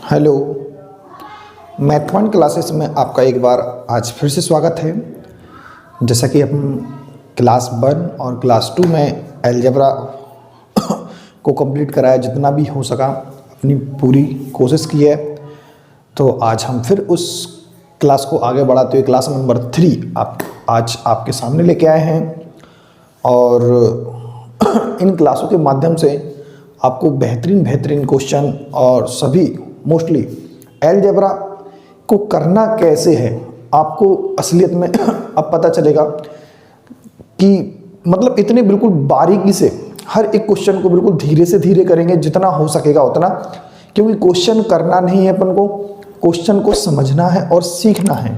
Hello, math one classes में आपका एक बार आज फिर से स्वागत है। जैसा कि हम क्लास 1 और क्लास 2 में अलजेब्रा को कंप्लीट कराया, जितना भी हो सका अपनी पूरी कोशिश की है। तो आज हम फिर उस क्लास को आगे बढ़ाते हुए क्लास नंबर 3 आज आपके सामने लेके आए हैं। और इन क्लासों के माध्यम से आपको बेहतरीन क्वेश्चन और सभी मोस्टली अलजेब्रा को करना कैसे है आपको असलियत में अब पता चलेगा कि मतलब इतने बिल्कुल बारीकी से हर एक क्वेश्चन को बिल्कुल धीरे से धीरे करेंगे, जितना हो सकेगा उतना। क्योंकि क्वेश्चन करना नहीं है अपन को, क्वेश्चन को समझना है और सीखना है।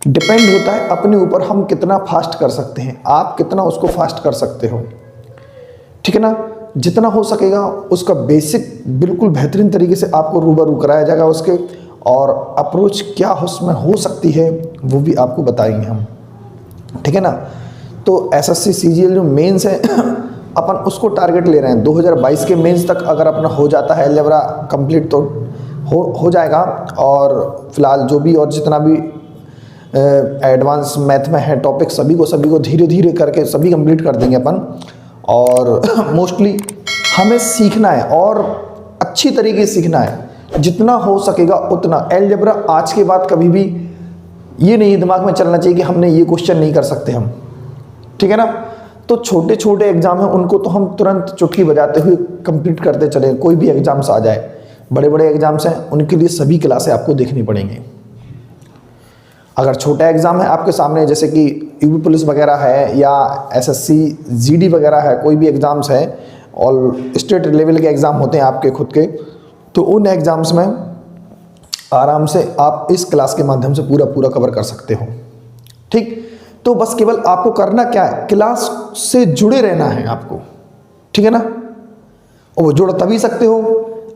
डिपेंड होता है अपने ऊपर, हम कितना फास्ट कर सकते हैं, आप कितना उसको फास्ट कर सकते हो। ठीक है ना। जितना हो सकेगा उसका बेसिक बिल्कुल बेहतरीन तरीके से आपको रूबरू कराया जाएगा उसके, और अप्रोच क्या उसमें हो सकती है वो भी आपको बताएंगे हम। ठीक है ना। तो एसएससी सीजीएल जो मेंस है अपन उसको टारगेट ले रहे हैं 2022 के मेंस तक। अगर अपना हो जाता है अलजेब्रा कंप्लीट तो हो जाएगा। और फिलहाल जो भी और जितना भी एडवांस मैथ में है टॉपिक, सभी को धीरे धीरे करके सभी कंप्लीट कर देंगे अपन। और मोस्टली हमें सीखना है और अच्छी तरीके से सीखना है, जितना हो सकेगा उतना। अलजेब्रा आज के बाद कभी भी ये नहीं दिमाग में चलना चाहिए कि हमने ये क्वेश्चन नहीं कर सकते हम। ठीक है ना। तो छोटे छोटे एग्जाम हैं उनको तो हम तुरंत चुटकी बजाते हुए कंप्लीट करते चले, कोई भी एग्जाम्स आ जाए। बड़े बड़े एग्जाम्स हैं उनके लिए सभी क्लासें आपको देखनी पड़ेंगी। अगर छोटा एग्ज़ाम है आपके सामने, जैसे कि यूपी पुलिस वगैरह है या एसएससी जीडी वगैरह है, कोई भी एग्ज़ाम्स है और स्टेट लेवल के एग्ज़ाम होते हैं आपके खुद के, तो उन एग्ज़ाम्स में आराम से आप इस क्लास के माध्यम से पूरा कवर कर सकते हो। ठीक। तो बस केवल आपको करना क्या है, क्लास से जुड़े रहना है आपको। ठीक है ना। और वो जुड़ तभी सकते हो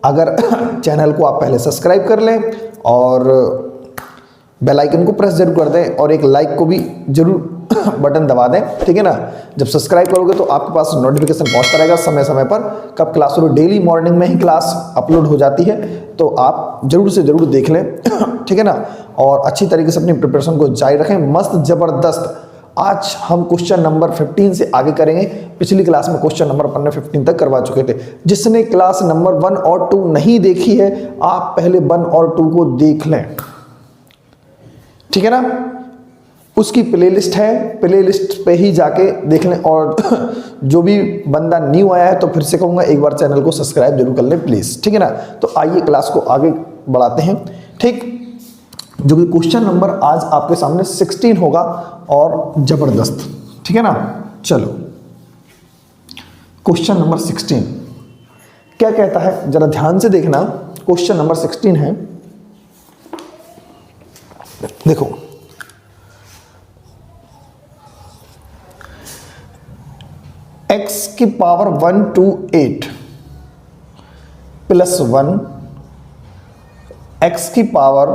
अगर चैनल को आप पहले सब्सक्राइब कर लें और बेल आइकन को प्रेस जरूर कर दें, और एक लाइक को भी जरूर बटन दबा दें। ठीक है ना। जब सब्सक्राइब करोगे तो आपके पास नोटिफिकेशन पहुंचता रहेगा समय समय पर, कब क्लास हो। डेली मॉर्निंग में ही क्लास अपलोड हो जाती है, तो आप जरूर से जरूर देख लें। ठीक है ना। और अच्छी तरीके से अपनी प्रिपरेशन को जारी रखें, मस्त ज़बरदस्त। आज हम क्वेश्चन नंबर 15 से आगे करेंगे। पिछली क्लास में क्वेश्चन नंबर अपन ने 15 तक करवा चुके थे। जिसने क्लास नंबर 1 और 2 नहीं देखी है, आप पहले 1 और 2 को देख लें। ठीक है ना। उसकी प्लेलिस्ट है, प्लेलिस्ट पे ही जाके देख लें। और जो भी बंदा न्यू आया है तो फिर से कहूँगा एक बार चैनल को सब्सक्राइब जरूर कर लें प्लीज़। ठीक है ना। तो आइए क्लास को आगे बढ़ाते हैं। ठीक। जो कि क्वेश्चन नंबर आज आपके सामने 16 होगा और ज़बरदस्त। ठीक है ना। चलो क्वेश्चन नंबर 16 क्या कहता है, जरा ध्यान से देखना। क्वेश्चन नंबर 16 है, देखो। x की पावर 1 to 8 प्लस 1, x की पावर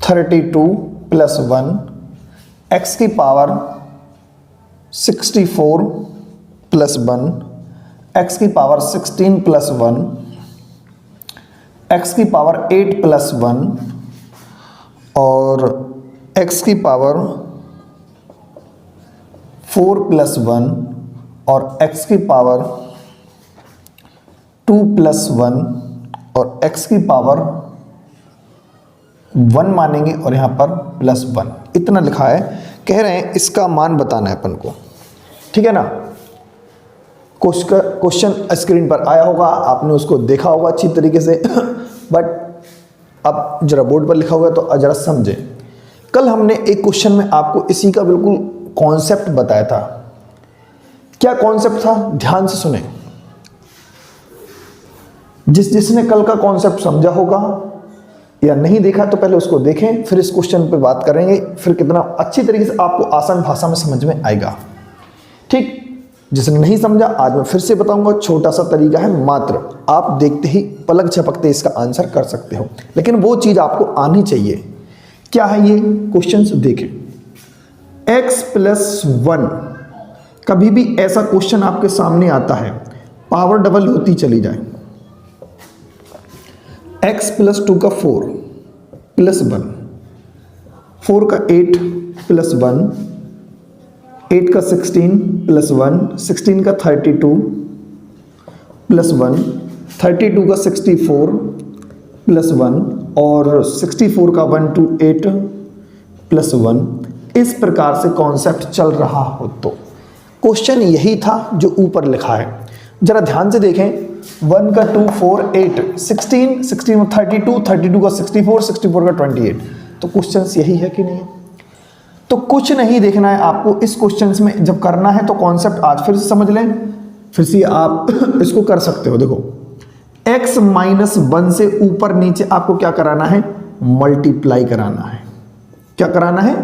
32 प्लस 1, x की पावर 64 प्लस 1, x की पावर 16 प्लस 1, x की पावर 8 प्लस 1 और x की पावर 4 प्लस 1 और x की पावर 2 प्लस 1 और x की पावर 1 मानेंगे और यहाँ पर प्लस 1, इतना लिखा है। कह रहे हैं इसका मान बताना है अपन को। ठीक है ना। क्वेश्चन स्क्रीन पर आया होगा, आपने उसको देखा होगा अच्छी तरीके से। बट अब जरा बोर्ड पर लिखा हुआ है तो जरा समझें। कल हमने एक क्वेश्चन में आपको इसी का बिल्कुल कॉन्सेप्ट बताया था। क्या कॉन्सेप्ट था, ध्यान से सुने। जिसने कल का कॉन्सेप्ट समझा होगा या नहीं देखा तो पहले उसको देखें, फिर इस क्वेश्चन पे बात करेंगे, फिर कितना अच्छी तरीके से आपको आसान भाषा में समझ में आएगा। ठीक। जिसने नहीं समझा आज मैं फिर से बताऊंगा, छोटा सा तरीका है मात्र, आप देखते ही पलक झपकते इसका आंसर कर सकते हो, लेकिन वो चीज आपको आनी चाहिए। क्या है ये क्वेश्चन देखें। x प्लस 1 कभी भी ऐसा क्वेश्चन आपके सामने आता है, पावर डबल होती चली जाए, x प्लस 2 का 4 प्लस 1, 4 का 8 प्लस 1, 8 का 16 प्लस 1, 16 का 32 प्लस 1, 32 का 64 प्लस 1 और 64 का 128 प्लस 1, इस प्रकार से कॉन्सेप्ट चल रहा हो तो क्वेश्चन यही था जो ऊपर लिखा है। जरा ध्यान से देखें, 1 का 2 4 8 16 16 का 32 32 का 64 64 का 28, तो क्वेश्चन यही है कि नहीं है? तो कुछ नहीं देखना है आपको इस क्वेश्चन में, जब करना है तो कॉन्सेप्ट आज फिर से समझ लें, फिर से आप इसको कर सकते हो। देखो x माइनस 1 से ऊपर नीचे आपको क्या कराना है, मल्टीप्लाई कराना है। क्या कराना है,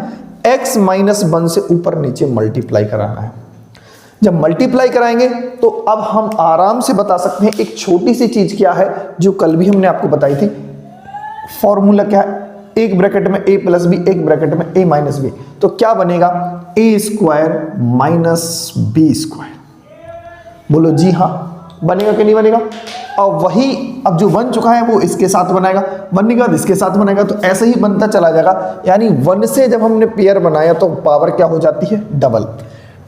x माइनस 1 से ऊपर नीचे मल्टीप्लाई कराना है। जब मल्टीप्लाई कराएंगे तो अब हम आराम से बता सकते हैं एक छोटी सी चीज क्या है जो कल भी हमने आपको बताई थी। फॉर्मूला क्या है, एक ब्रैकेट में a प्लस बी, एक ब्रैकेट में a माइनस बी, तो क्या बनेगा, a square minus B square. बोलो जी हाँ, बनेगा कि नहीं बनेगा? और वही अब जो बन चुका है वो इसके साथ बनाएगा, बनने के बाद इसके साथ बनाएगा, तो ऐसे ही बनता चला जाएगा। यानी 1 से जब हमने पेयर बनाया तो पावर क्या हो जाती है, डबल।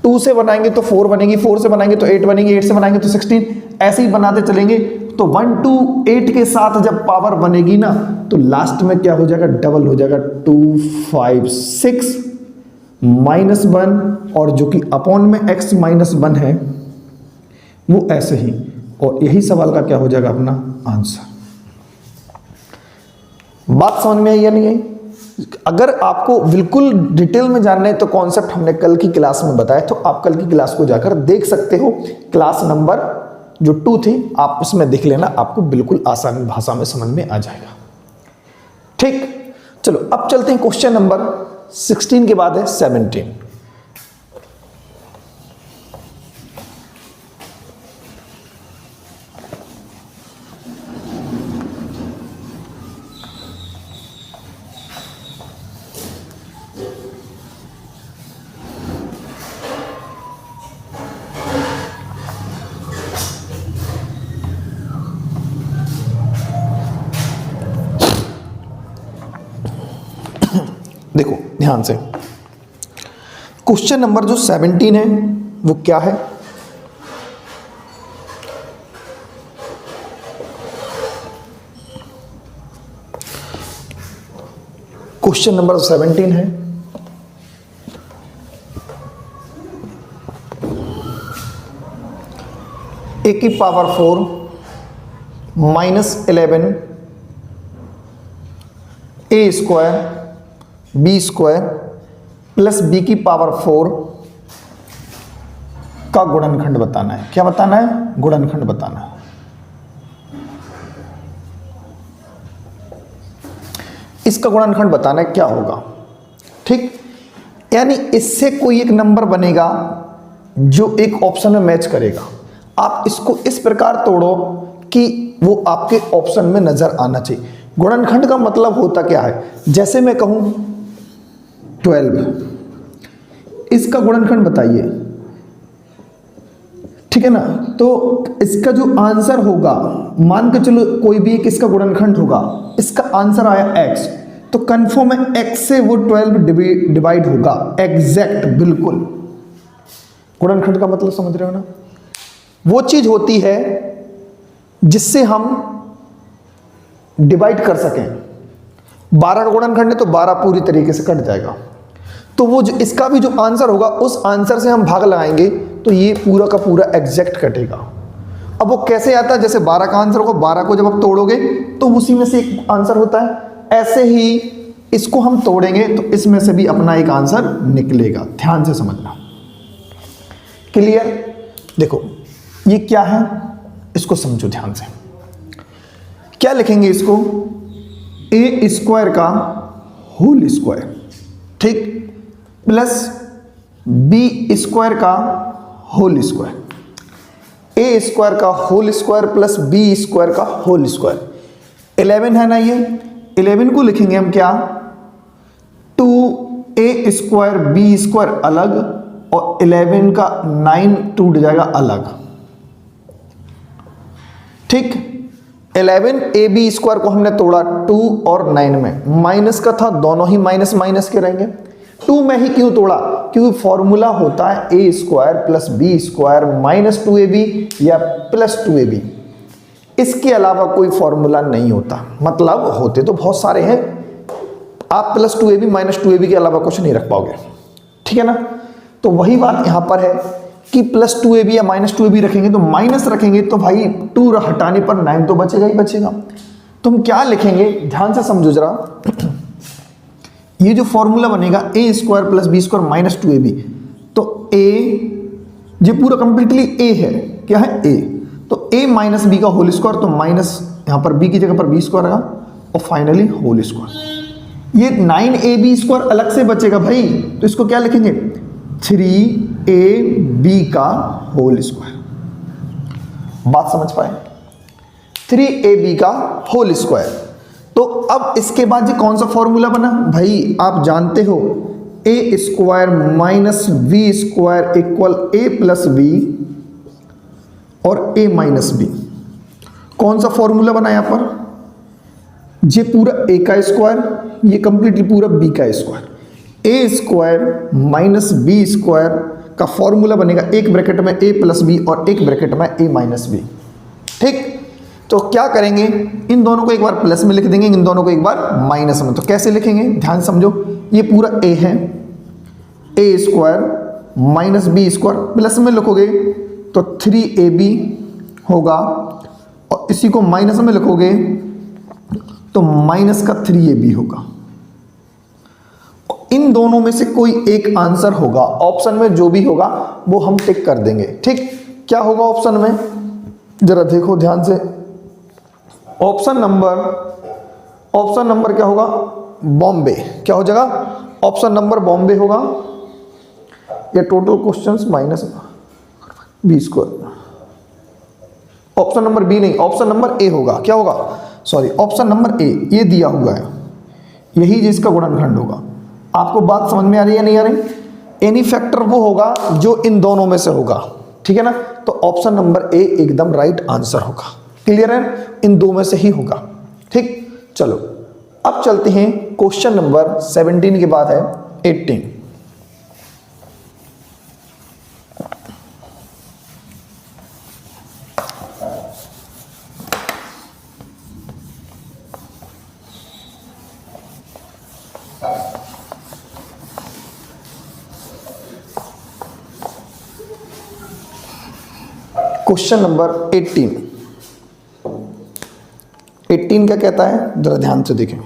2 से बनाएंगे तो 4 बनेगी, 4 से बनाएंगे तो 8 बनेगी, 8 से बनाएंगे तो 16, ऐसे ही बनाते चलेंगे। तो 1 2 8 के साथ जब पावर बनेगी ना तो लास्ट में क्या हो जाएगा, डबल हो जाएगा, 2 5 6 माइनस 1, और जो कि अपॉन में x माइनस 1 है वो ऐसे ही, और यही सवाल का क्या हो जाएगा अपना आंसर। बात समझ में आई या नहीं आई? अगर आपको बिल्कुल डिटेल में जानना है तो कॉन्सेप्ट हमने कल की क्लास में बताया, तो आप कल की क्लास को जाकर देख सकते हो। क्लास नंबर जो 2 थी आप उसमें देख लेना, आपको बिल्कुल आसान भाषा में समझ में आ जाएगा। ठीक, चलो अब चलते हैं क्वेश्चन नंबर 16 के बाद है 17। देखो ध्यान से, क्वेश्चन नंबर जो 17 है वो क्या है, क्वेश्चन नंबर 17 है a की power 4 minus 11 a square B square plus B की पावर 4 का गुणनखंड बताना है। क्या बताना है, गुणनखंड बताना है। इसका गुणनखंड बताना है क्या होगा, ठीक। यानी इससे कोई एक नंबर बनेगा जो एक ऑप्शन में मैच करेगा। आप इसको इस प्रकार तोड़ो कि वो आपके ऑप्शन में नजर आना चाहिए। गुणनखंड का मतलब होता क्या है, जैसे मैं कहूं 12, इसका गुणनखंड बताइए, ठीक है ना। तो इसका जो आंसर होगा, मान के चलो कोई भी एक इसका गुणनखंड होगा, इसका आंसर आया x, तो कंफर्म है x से वो 12 डिवाइड होगा, एग्जैक्ट, बिल्कुल। गुणनखंड का मतलब समझ रहे हो ना, वो चीज होती है जिससे हम डिवाइड कर सकें। 12 का गुणनखंड है तो 12 पूरी तरीके से कट जाएगा, तो वो जो इसका भी जो आंसर होगा उस आंसर से हम भाग लगाएंगे तो ये पूरा का पूरा एग्जैक्ट कटेगा। अब वो कैसे आता है, जैसे 12 का आंसर होगा, 12 को जब आप तोड़ोगे तो उसी में से एक आंसर होता है, ऐसे ही इसको हम तोड़ेंगे तो इसमें से भी अपना एक आंसर निकलेगा। ध्यान से समझना, क्लियर। देखो ये क्या है, इसको समझो ध्यान से। क्या लिखेंगे इसको, ए स्क्वायर का होल स्क्वायर, ठीक, प्लस बी स्क्वायर का होल स्क्वायर। ए स्क्वायर का whole square plus B square का होल स्क्वायर। 11 है ना, ये 11 को लिखेंगे हम क्या, 2a स्क्वायर बी स्क्वायर अलग और 11 का 9 टूट जाएगा अलग। ठीक, 11ab² को हमने तोड़ा 2 और 9 में, माइनस का था, दोनों ही माइनस माइनस के रहेंगे। 2 में ही क्यों तोड़ा? क्योंकि फॉर्मूला होता है a² + b² - 2ab या +2ab। इसके अलावा कोई फॉर्मूला नहीं होता, मतलब होते तो बहुत सारे हैं, आप +2ab - 2ab के अलावा कुछ नहीं रख पाओगे। ठीक है ना? तो वही बात यहां पर है कि +2ab या -2ab रखेंगे तो माइनस रखेंगे तो भाई 2 हटाने पर 9 तो बचेगा ही बचेगा। तो हम क्या लिखेंगे, ध्यान से समझो जरा। ये जो फॉर्मूला बनेगा a² + b² - 2ab, तो a, ये पूरा कंप्लीटली a है, क्या है a, तो a - b का होल स्क्वायर, तो माइनस यहां पर b की जगह पर b² आएगा और फाइनली होल स्क्वायर। ये 9ab² अलग से बचेगा भाई, तो इसको क्या लिखेंगे, 3ab का होल स्क्वायर। बात समझ पाए? 3ab का होल स्क्वायर। तो अब इसके बाद ये कौन सा फॉर्मूला बना भाई, आप जानते हो a² - b² = a + b और a - b। कौन सा फॉर्मूला बना यहां पर, ये पूरा a का स्क्वायर, ये कंप्लीटली पूरा b का स्क्वायर, a² - b² का फॉर्मूला बनेगा एक ब्रैकेट में a + b और एक ब्रैकेट में a - b। ठीक, तो क्या करेंगे, इन दोनों को एक बार प्लस में लिख देंगे, इन दोनों को एक बार माइनस में। तो कैसे लिखेंगे, ध्यान समझो, ये पूरा a है, a² - b² प्लस में लिखोगे तो 3ab होगा, और इसी को माइनस में लिखोगे तो माइनस का 3ab होगा। इन दोनों में से कोई एक आंसर होगा, ऑप्शन में जो भी होगा वो हम टिक कर देंगे। ठीक, क्या होगा ऑप्शन में, जरा देखो ध्यान से। ऑप्शन नंबर क्या होगा, बॉम्बे। क्या हो जाएगा, ऑप्शन नंबर बॉम्बे होगा। या total questions -b²। Option number B नहीं, ऑप्शन नंबर ए होगा। क्या होगा, सॉरी, ऑप्शन नंबर ए, ये दिया हुआ है, यही जिसका गुणनखंड होगा। आपको बात समझ में आ रही है नहीं आ रही? एनी फैक्टर वो होगा जो इन दोनों में से होगा। ठीक है ना? तो ऑप्शन नंबर ए एकदम राइट आंसर होगा। क्लियर है? इन दो में से ही होगा। ठीक, चलो अब चलते हैं क्वेश्चन नंबर 17 के बाद है 18। क्वेश्चन नंबर 18 क्या कहता है, जरा ध्यान से देखें।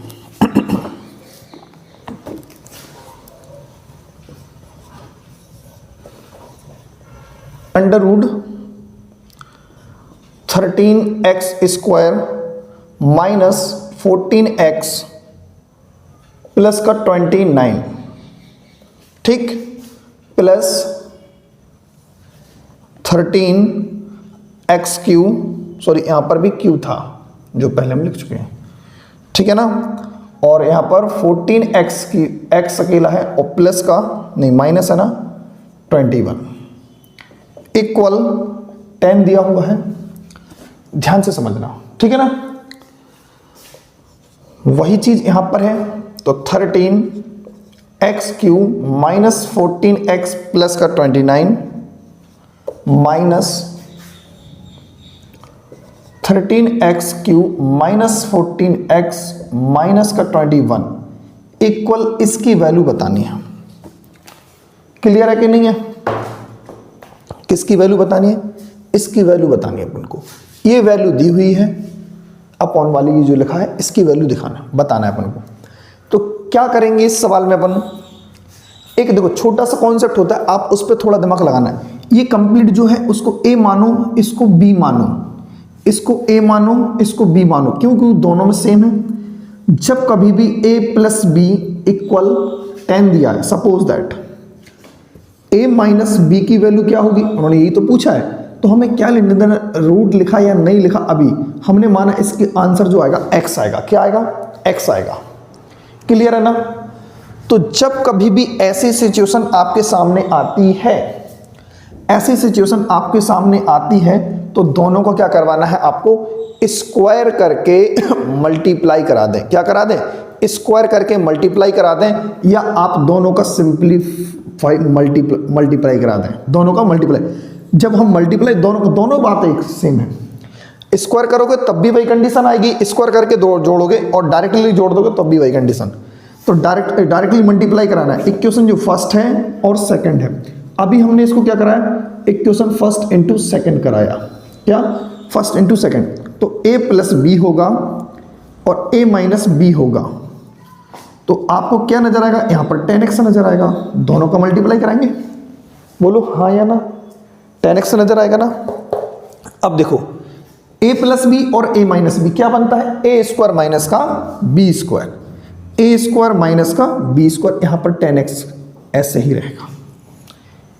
√13x² - 14x प्लस का 29, ठीक, प्लस 13x3, सॉरी यहाँ पर भी q था जो पहले हम लिख चुके हैं, ठीक है ना, और यहाँ पर 14x की x अकेला है और प्लस का नहीं माइनस है ना 21 इक्वल 10 दिया हुआ है। ध्यान से समझना, ठीक है ना। वही चीज यहां पर है, तो 13x³ - 14x प्लस का 29 माइनस 13x³ - 14x माइनस का 21 इक्वल इसकी वैल्यू बतानी है। क्लियर है कि नहीं है? किसकी वैल्यू बतानी है? इसकी वैल्यू बतानी है अपन को। ये वैल्यू दी हुई है, अपॉन वाली ये जो लिखा है इसकी वैल्यू दिखाना बताना है अपन को। तो क्या करेंगे इस सवाल में अपन, एक देखो छोटा सा कॉन्सेप्ट होता है, आप उस पर थोड़ा दिमाग लगाना है। ये कंप्लीट जो है उसको ए मानो, इसको बी मानो, इसको ए मानो, इसको बी मानो, क्योंकि दोनों में सेम है। जब कभी भी a प्लस बी इक्वल 10 दिया है, suppose that a minus B की वैल्यू क्या होगी, उन्होंने यही तो पूछा है, तो हमें क्या लेने देना, रूट लिखा या नहीं लिखा, अभी हमने माना इसके आंसर जो आएगा x आएगा। क्या आएगा? x आएगा। क्लियर है ना? तो तो जब कभी भी ऐसी सिचुएशन आपके सामने आती है, ऐसी सिचुएशन आपके सामने आती है, तो दोनों को क्या करवाना है, आपको स्क्वायर करके मल्टीप्लाई करा दें। क्या करा दें? स्क्वायर करके मल्टीप्लाई करा दें, या आप दोनों का सिंपलीफाई मल्टीप्लाई करा दें, दोनों का मल्टीप्लाई। जब हम मल्टीप्लाई दोनों बातें एक सेम है। स्क्वायर करोगे तब भी वही कंडीशन आएगी, स्क्वायर करके दो जोड़ोगे और डायरेक्टली जोड़ दोगे तब भी वही कंडीशन। तो डायरेक्टली मल्टीप्लाई कराना है। इक्वेशन जो फर्स्ट है और सेकंड है, अभी हमने इसको क्या कराया, इक्वेशन फर्स्ट इंटू सेकंड कराया। क्या? First into second. तो a प्लस बी होगा और a माइनस बी होगा, तो आपको क्या नजर आएगा, यहां पर 10x नजर आएगा। दोनों का मल्टीप्लाई कराएंगे, बोलो हाँ या ना, 10x नजर आएगा ना। अब देखो a प्लस बी और a माइनस बी क्या बनता है, a स्क्वायर माइनस का b square, a square minus का b स्क्वायर, यहां पर 10x ऐसे ही रहेगा।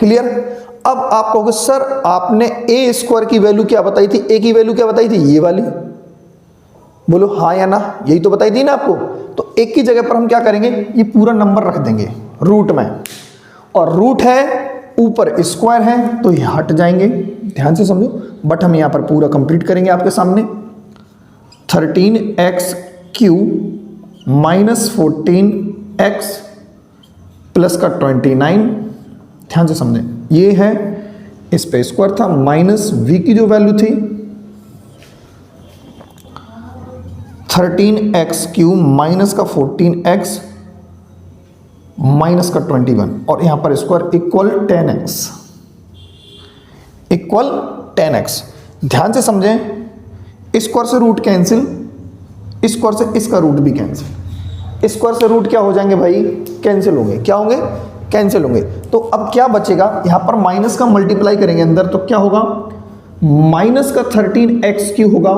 क्लियर? अब आप कहोगे सर आपने a स्क्वायर की वैल्यू क्या बताई थी, a की वैल्यू क्या बताई थी, ये वाली, बोलो हाँ या ना, यही तो बताई थी ना आपको। तो एक की जगह पर हम क्या करेंगे, ये पूरा नंबर रख देंगे रूट में, और रूट है ऊपर स्क्वायर है तो ये हट जाएंगे, ध्यान से समझो। बट हम यहां पर पूरा कंप्लीट करेंगे आपके सामने। 13x Q minus 14x plus का 29, ध्यान से समझें, ये है, इस पे स्क्वायर था, माइनस v की जो वैल्यू थी 13x क्यू माइनस का 14x माइनस का 21, और यहां पर square equal 10x, equal 10x। ध्यान से समझें, स्क्वायर से रूट कैंसिल, स्क्वायर से इसका रूट भी कैंसिल, स्क्वायर से रूट क्या हो जाएंगे भाई, कैंसिल होंगे। क्या होंगे? कैंसिल होंगे। तो अब क्या बचेगा, यहां पर माइनस का मल्टीप्लाई करेंगे अंदर, तो क्या होगा, माइनस का 13x क्यू होगा,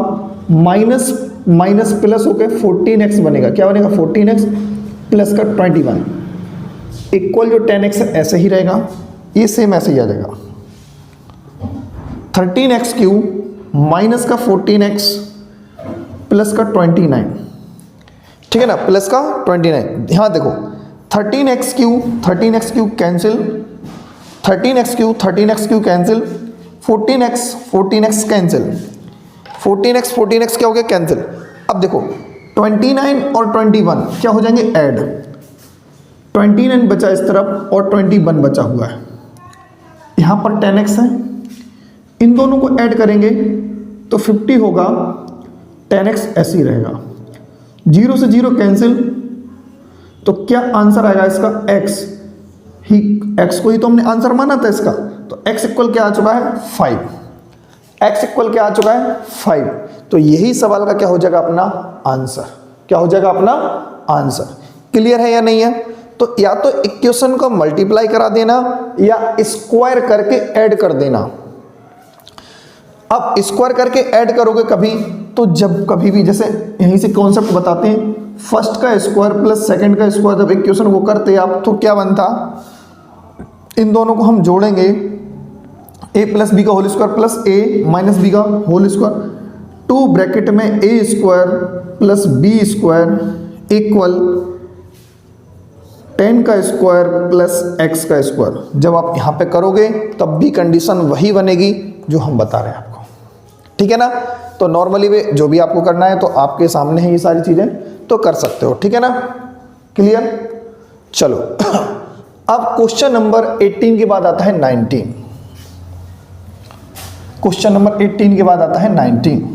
माइनस माइनस प्लस होकर 14x बनेगा। क्या बनेगा, 14x प्लस का 21 इक्वल जो 10x है ऐसे ही रहेगा, ये सेम ऐसे ही आ जाएगा। 13x क्यू माइनस का 14x प्लस का 29, ठीक है ना, प्लस का 29। यहां देखो 13x Q cancel, 13x Q cancel, 14x cancel, 14x क्या हो गया, कैंसिल। अब देखो 29 और 21 क्या हो जाएंगे, ऐड, 29 बचा इस तरफ और 21 बचा हुआ है, यहां पर 10x है, इन दोनों को ऐड करेंगे तो 50 होगा, 10x ऐसे ही रहेगा, 0 से 0 कैंसिल, तो क्या आंसर आएगा इसका, x को ही तो हमने आंसर माना था इसका, तो x इक्वल क्या आ चुका है, 5, x इक्वल क्या आ चुका है, 5। तो यही सवाल का क्या हो जाएगा, अपना आंसर, क्या हो जाएगा अपना आंसर। क्लियर है या नहीं है? तो या तो इक्वेशन को मल्टीप्लाई करा देना या स्क्वायर करके ऐड कर देना। अब स्क्वायर करके ऐड करोगे कभी, तो जब कभी भी, जैसे यहीं से कॉन्सेप्ट बताते हैं, फर्स्ट का स्क्वायर प्लस सेकंड का स्क्वायर, जब इक्वेशन वो करते आप तो क्या बनता, इन दोनों को हम जोड़ेंगे, a प्लस बी का whole square plus a minus B का होल स्क्वायर, 2 ब्रैकेट में a square plus b square equal 10 का स्क्वायर प्लस x का स्क्वायर। जब आप यहाँ पे करोगे तब भी कंडीशन वही बनेगी जो हम बता रहे हैं आपको, ठीक है ना। तो नॉर्मली वे जो भी आपको करना है तो आपके सामने है ये सारी चीज़ें, तो कर सकते हो, ठीक है ना। क्लियर? चलो अब क्वेश्चन नंबर 18 के बाद आता है 19। क्वेश्चन नंबर 18 के बाद आता है 19।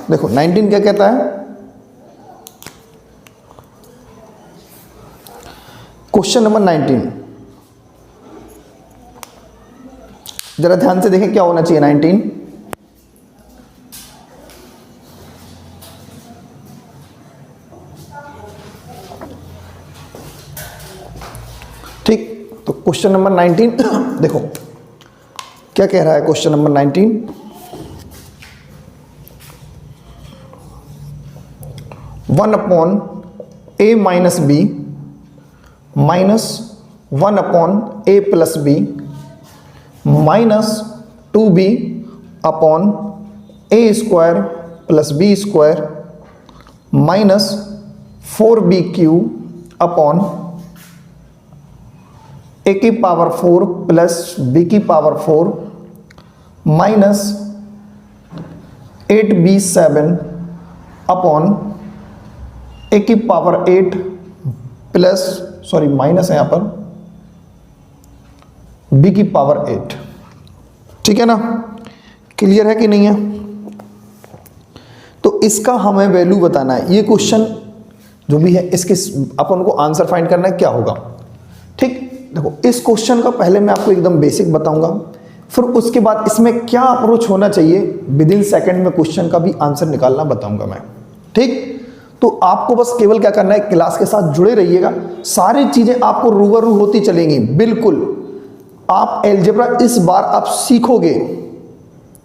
देखो 19 क्या कहता है, क्वेश्चन नंबर 19, जरा ध्यान से देखें क्या होना चाहिए। 19, क्वेश्चन नंबर 19 देखो क्या कह रहा है question number 19। 1/a minus b minus 1/a plus b minus 2b upon a square plus B square minus 4bq upon a की पावर 4 प्लस b की power 4 minus 8b7 upon a की power 8 plus sorry minus है यहां पर b की power 8। ठीक है ना, क्लियर है कि नहीं है? तो इसका हमें वैल्यू बताना है। ये क्वेश्चन जो भी है इसके अपन को आंसर फाइंड करना है क्या होगा। ठीक, देखो इस क्वेश्चन का पहले मैं आपको एकदम बेसिक बताऊंगा, फिर उसके बाद इसमें क्या अप्रोच होना चाहिए विद इन सेकेंड में क्वेश्चन का भी आंसर निकालना बताऊंगा मैं। ठीक, तो आपको बस केवल क्या करना है, क्लास के साथ जुड़े रहिएगा, सारी चीजें आपको रूबरू होती चलेंगी। बिल्कुल आप अलजेब्रा इस बार आप सीखोगे,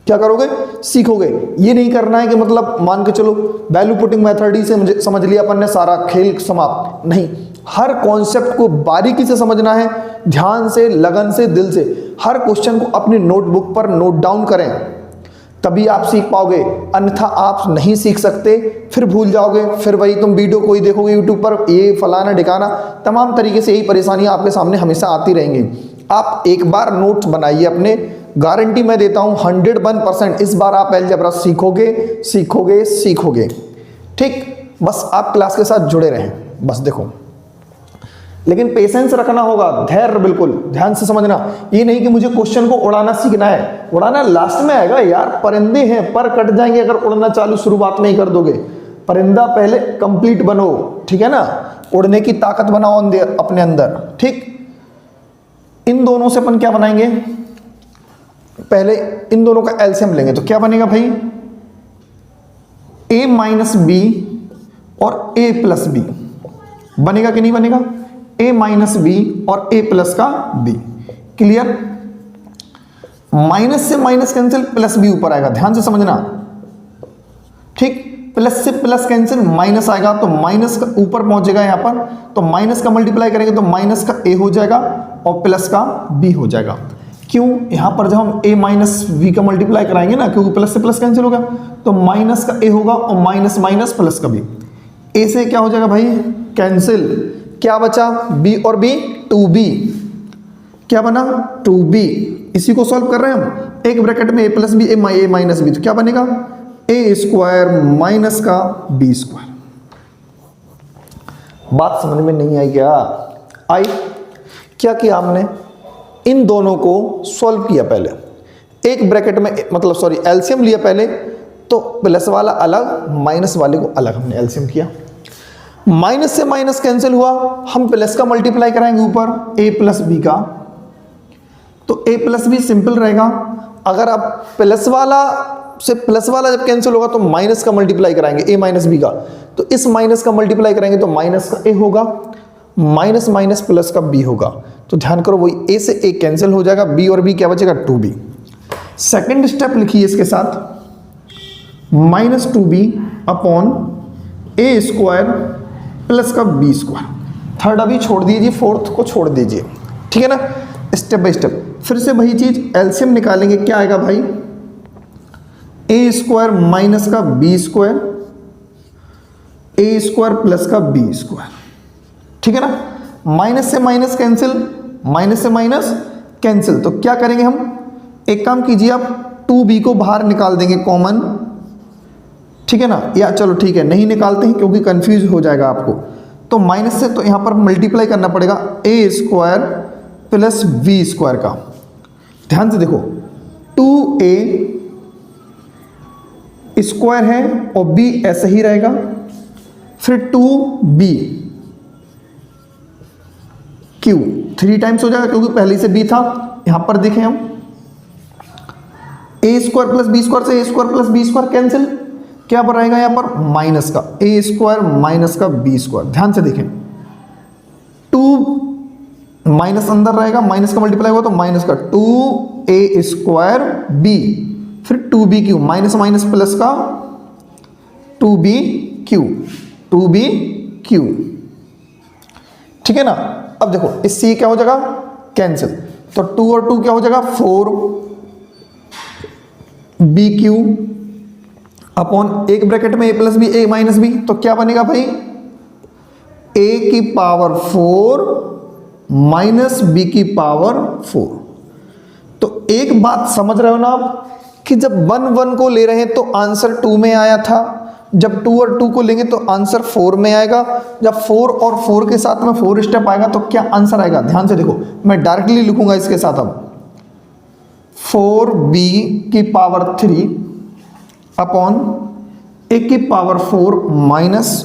क्या करोगे, सीखोगे। ये नहीं करना है कि मतलब मान के चलो वैल्यू पुटिंग मेथड ही से मुझे समझ लिया अपन ने, सारा खेल समाप्त। नहीं, हर कॉन्सेप्ट को बारीकी से समझना है, ध्यान से, लगन से, दिल से। हर क्वेश्चन को अपनी नोटबुक पर नोट डाउन करें, तभी आप सीख पाओगे, अन्यथा आप नहीं सीख सकते, फिर भूल जाओगे, फिर वही तुम वीडियो कोई देखोगे यूट्यूब पर, ये फलाना ढिकाना, तमाम तरीके से यही परेशानियां आपके सामने हमेशा आती रहेंगी। आप एक बार नोट्स बनाइए अपने, गारंटी मैं देता हूं 101% इस बार आप अलजेब्रा सीखोगे सीखोगे सीखोगे। ठीक, बस आप क्लास के साथ जुड़े रहें, बस देखो। लेकिन पेशेंस रखना होगा, धैर्य, बिल्कुल ध्यान से समझना। ये नहीं कि मुझे क्वेश्चन को उड़ाना सीखना है, उड़ाना लास्ट में आएगा यार, परिंदे हैं, पर कट जाएंगे अगर उड़ना चालू शुरुआत में ही कर दोगे। परिंदा पहले कंप्लीट बनो, ठीक है ना, उड़ने की ताकत बनाओ अपने अंदर। ठीक, इन दोनों से अपन क्या बनाएंगे, पहले इन दोनों का एलसीएम लेंगे तो क्या बनेगा भाई, a माइनस बी और a प्लस बी बनेगा कि नहीं बनेगा, a माइनस बी और a प्लस का b। क्लियर, माइनस से माइनस कैंसिल, प्लस बी ऊपर आएगा, ध्यान से समझना। ठीक, प्लस से प्लस कैंसिल, माइनस आएगा तो माइनस का ऊपर पहुंचेगा यहां पर, तो माइनस का मल्टीप्लाई करेंगे तो माइनस का a हो जाएगा और प्लस का b हो जाएगा। क्यों, यहां पर जब हम a माइनस v का मल्टीप्लाई कराएंगे ना, क्योंकि प्लस से प्लस कैंसिल होगा, तो माइनस का a होगा और माइनस माइनस प्लस का b। a से क्या हो जाएगा भाई, कैंसिल, क्या बचा, b और b, 2b, क्या बना, 2b। इसी को सॉल्व कर रहे हैं हम, एक ब्रैकेट में a plus b, a minus B, तो क्या बनेगा, a स्क्वायर माइनस का b स्क्वायर। बात समझ में नहीं आई क्या? आई। क्या किया हमने, इन दोनों को सॉल्व किया पहले, एक ब्रैकेट में मतलब सॉरी एलसीएम लिया पहले, तो प्लस वाला अलग, माइनस वाले को अलग हमने एलसीएम किया। माइनस से माइनस कैंसिल हुआ, हम प्लस का मल्टीप्लाई कराएंगे ऊपर a प्लस बी का, तो a प्लस बी सिंपल रहेगा। अगर आप प्लस वाला से प्लस वाला जब कैंसिल होगा तो माइनस का मल्टीप्लाई कराएंगे a माइनस बी का, तो इस माइनस का मल्टीप्लाई करेंगे तो माइनस का a होगा, माइनस माइनस प्लस का b होगा। तो ध्यान करो, वही a से a कैंसिल हो जाएगा, b और b क्या बचेगा, 2b। सेकेंड स्टेप लिखिए इसके साथ, minus 2b upon a square plus का b स्क्वायर। थर्ड अभी छोड़ दीजिए, फोर्थ को छोड़ दीजिए, ठीक है ना, स्टेप बाय स्टेप। फिर से वही चीज एलसीएम निकालेंगे, क्या आएगा भाई, a स्क्वायर माइनस का b square, a square plus का b स्क्वायर, ठीक है ना। माइनस से माइनस कैंसिल, माइनस से माइनस कैंसिल, तो क्या करेंगे हम, एक काम कीजिए आप 2b को बाहर निकाल देंगे कॉमन, ठीक है ना, या चलो ठीक है नहीं निकालते हैं क्योंकि कंफ्यूज हो जाएगा आपको। तो माइनस से तो यहां पर मल्टीप्लाई करना पड़ेगा a square plus b square का। ध्यान से देखो, 2a स्क्वायर है और b ऐसे ही रहेगा, फिर 2b q 3 टाइम्स हो जाएगा क्योंकि पहले से b था। यहां पर देखें हम, a square plus b square से a square plus b square cancel, क्या बनाएगा यहां पर, माइनस का a स्क्वायर माइनस का b स्क्वायर। ध्यान से देखें, 2 माइनस अंदर रहेगा, माइनस का मल्टीप्लाई होगा तो माइनस का 2a² b, फिर 2b³ माइनस माइनस प्लस का 2b³, ठीक है ना। अब देखो इस c क्या हो जाएगा, कैंसिल, तो 2 और 2 क्या हो जाएगा, 4b³ अपॉन एक ब्रैकेट में a plus b a minus B, तो क्या बनेगा भाई, a⁴ माइनस b⁴। तो एक बात समझ रहे हो ना आप कि जब 1 1 को ले रहे हैं तो आंसर 2 में आया था, जब 2 और 2 को लेंगे तो आंसर 4 में आएगा, जब 4 और 4 के साथ में 4 स्टेप आएगा तो क्या आंसर आएगा, ध्यान से देखो, मैं डायरेक्टली लिखूंगा इसके साथ अब 4b³ upon a⁴ minus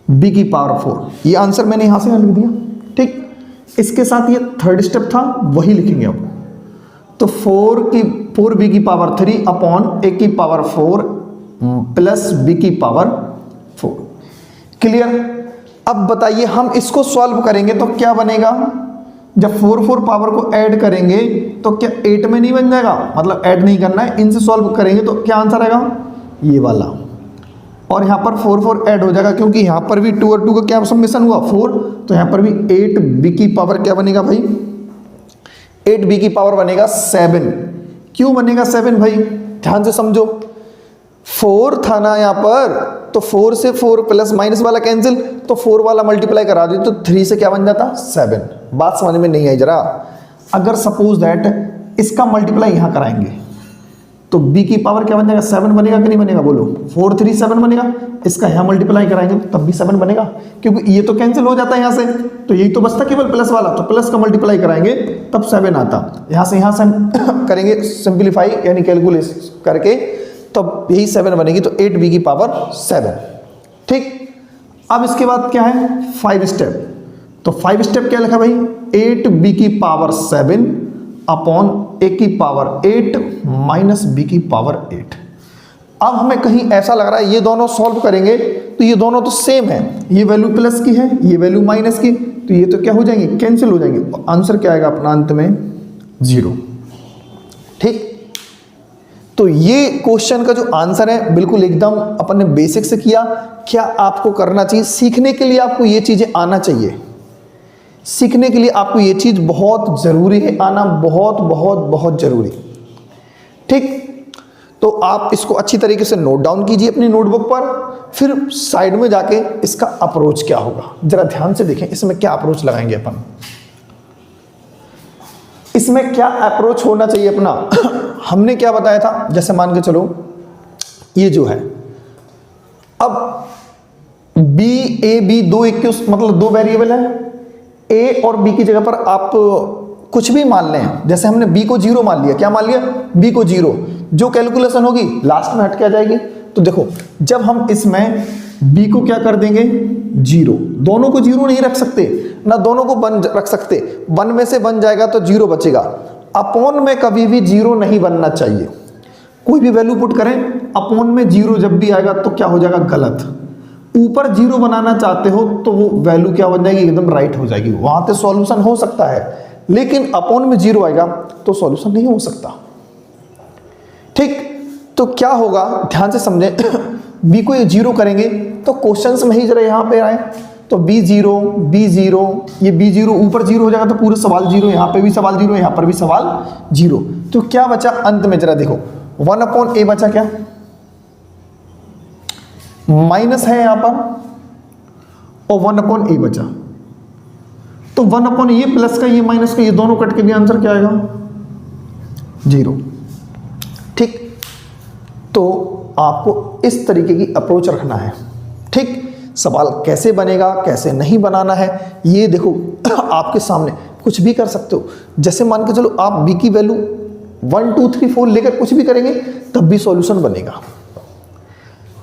b⁴, ये आंसर मैंने यहां से यहां लिख दिया, ठीक। इसके साथ ये थर्ड स्टेप था, वही लिखेंगे अब, तो 4b³ upon a⁴ plus b⁴। Clear. अब बताइए हम इसको सॉल्व करेंगे तो क्या बनेगा, जब 4 पावर को ऐड करेंगे तो क्या 8 में नहीं बन जाएगा, मतलब ऐड नहीं करना है, इनसे सॉल्व करेंगे तो क्या आंसर आएगा, ये वाला, और यहाँ पर 4 ऐड हो जाएगा क्योंकि यहाँ पर भी 2 और 2 का क्या समेशन हुआ 4, तो यहाँ पर भी 8b³ क्या बनेगा भाई, 8b³ बनेगा 7। क्यों बनेगा 7 भाई, ध्यान से समझो, 4 था ना यहाँ पर, तो 4 से 4 प्लस माइनस वाला कैंसिल, तो 4 वाला मल्टीप्लाई करा दी तो 3 से क्या बन जाता 7। बात समझ में नहीं आई जरा। अगर सपोज दैट इसका मल्टीप्लाई यहाँ कराएंगे तो b² क्या बन जाएगा, 7 बनेगा कि नहीं बनेगा, बोलो, 4 3 7 बनेगा, इसका यहाँ मल्टीप्लाई कराएंगे तब भी 7 बनेगा, क्योंकि ये तो कैंसिल हो जाता है यहाँ से, तो यही तो बचता केवल प्लस वाला, तो प्लस का मल्टीप्लाई कराएंगे तब 7 आता, यहाँ से करेंगे सिंप्लीफाई यानी कैलकुलेट करके, तब यही 7 बनेगी, तो 8b⁴ 7, ठीक। अब इसके बाद क्या है 5 स्टेप, तो 5 स्टेप क्या लिखा भाई, 8b⁴ upon a⁴ minus b⁴। अब हमें कहीं ऐसा लग रहा है ये दोनों सॉल्व करेंगे तो ये दोनों तो सेम है, ये वैल्यू प्लस की है, ये वैल्यू माइनस की, तो ये तो क्या हो जाएंगे, कैंसिल हो जाएंगे, तो आंसर क्या आएगा अपना अंत में 0, ठीक। तो ये क्वेश्चन का जो आंसर है बिल्कुल एकदम अपन ने बेसिक से किया। क्या आपको करना चाहिए, सीखने के लिए आपको ये चीजें आना चाहिए, सीखने के लिए आपको ये चीज बहुत जरूरी है, आना बहुत बहुत बहुत जरूरी, ठीक। तो आप इसको अच्छी तरीके से नोट डाउन कीजिए अपनी नोटबुक पर, फिर साइड में जाके इसका अप्रोच क्या होगा जरा ध्यान से देखें, इसमें क्या अप्रोच लगाएंगे अपन, इसमें क्या अप्रोच होना चाहिए अपना। हमने क्या बताया था, जैसे मान के चलो ये जो है, अब b a b दो इक्वेशन, मतलब दो वेरिएबल है, a और b की जगह पर आप कुछ भी मान लें, जैसे हमने b को 0 मान लिया, क्या मान लिया, b को 0, जो कैलकुलेशन होगी लास्ट में हट के आ जाएगी। तो देखो जब हम इसमें b को क्या कर देंगे 0, दोनों को 0 नहीं रख सकते ना, दोनों को 1 रख सकते, 1 में से 1 जाएगा तो 0 बचेगा, अपॉन में कभी भी 0 नहीं बनना चाहिए, कोई भी वैल्यू पुट करें अपॉन में 0 जब भी आएगा तो क्या हो जाएगा गलत, ऊपर 0 बनाना चाहते हो तो वो वैल्यू क्या बन जाएगी, एकदम राइट हो जाएगी, वहां पे सॉल्यूशन हो सकता है, लेकिन अपॉन में 0 आएगा तो सॉल्यूशन नहीं हो सकता, ठीक। तो क्या होगा ध्यान से समझे, b को ये 0 करेंगे तो क्वेश्चंस में ही जरा यहाँ पे आए, तो b0 ये b0 ऊपर 0 हो जाएगा तो पूरा सवाल 0, यहाँ पे भी सवाल 0, यहाँ पर भी सवाल 0, तो क्या बचा अंत में जरा देखो, 1/a बचा, क्या माइनस है यहाँ पर, और 1/a बचा, तो 1/a प्लस का ये माइनस का ये दोनों कट के भी आंसर क्या आएगा 0, ठीक। तो आपको इस तरीके की अप्रोच रखना है, ठीक। सवाल कैसे बनेगा कैसे नहीं बनाना है ये देखो आपके सामने, कुछ भी कर सकते हो, जैसे मान के चलो आप b की वैल्यू 1 2 3 4 लेकर कुछ भी करेंगे तब भी सॉल्यूशन बनेगा।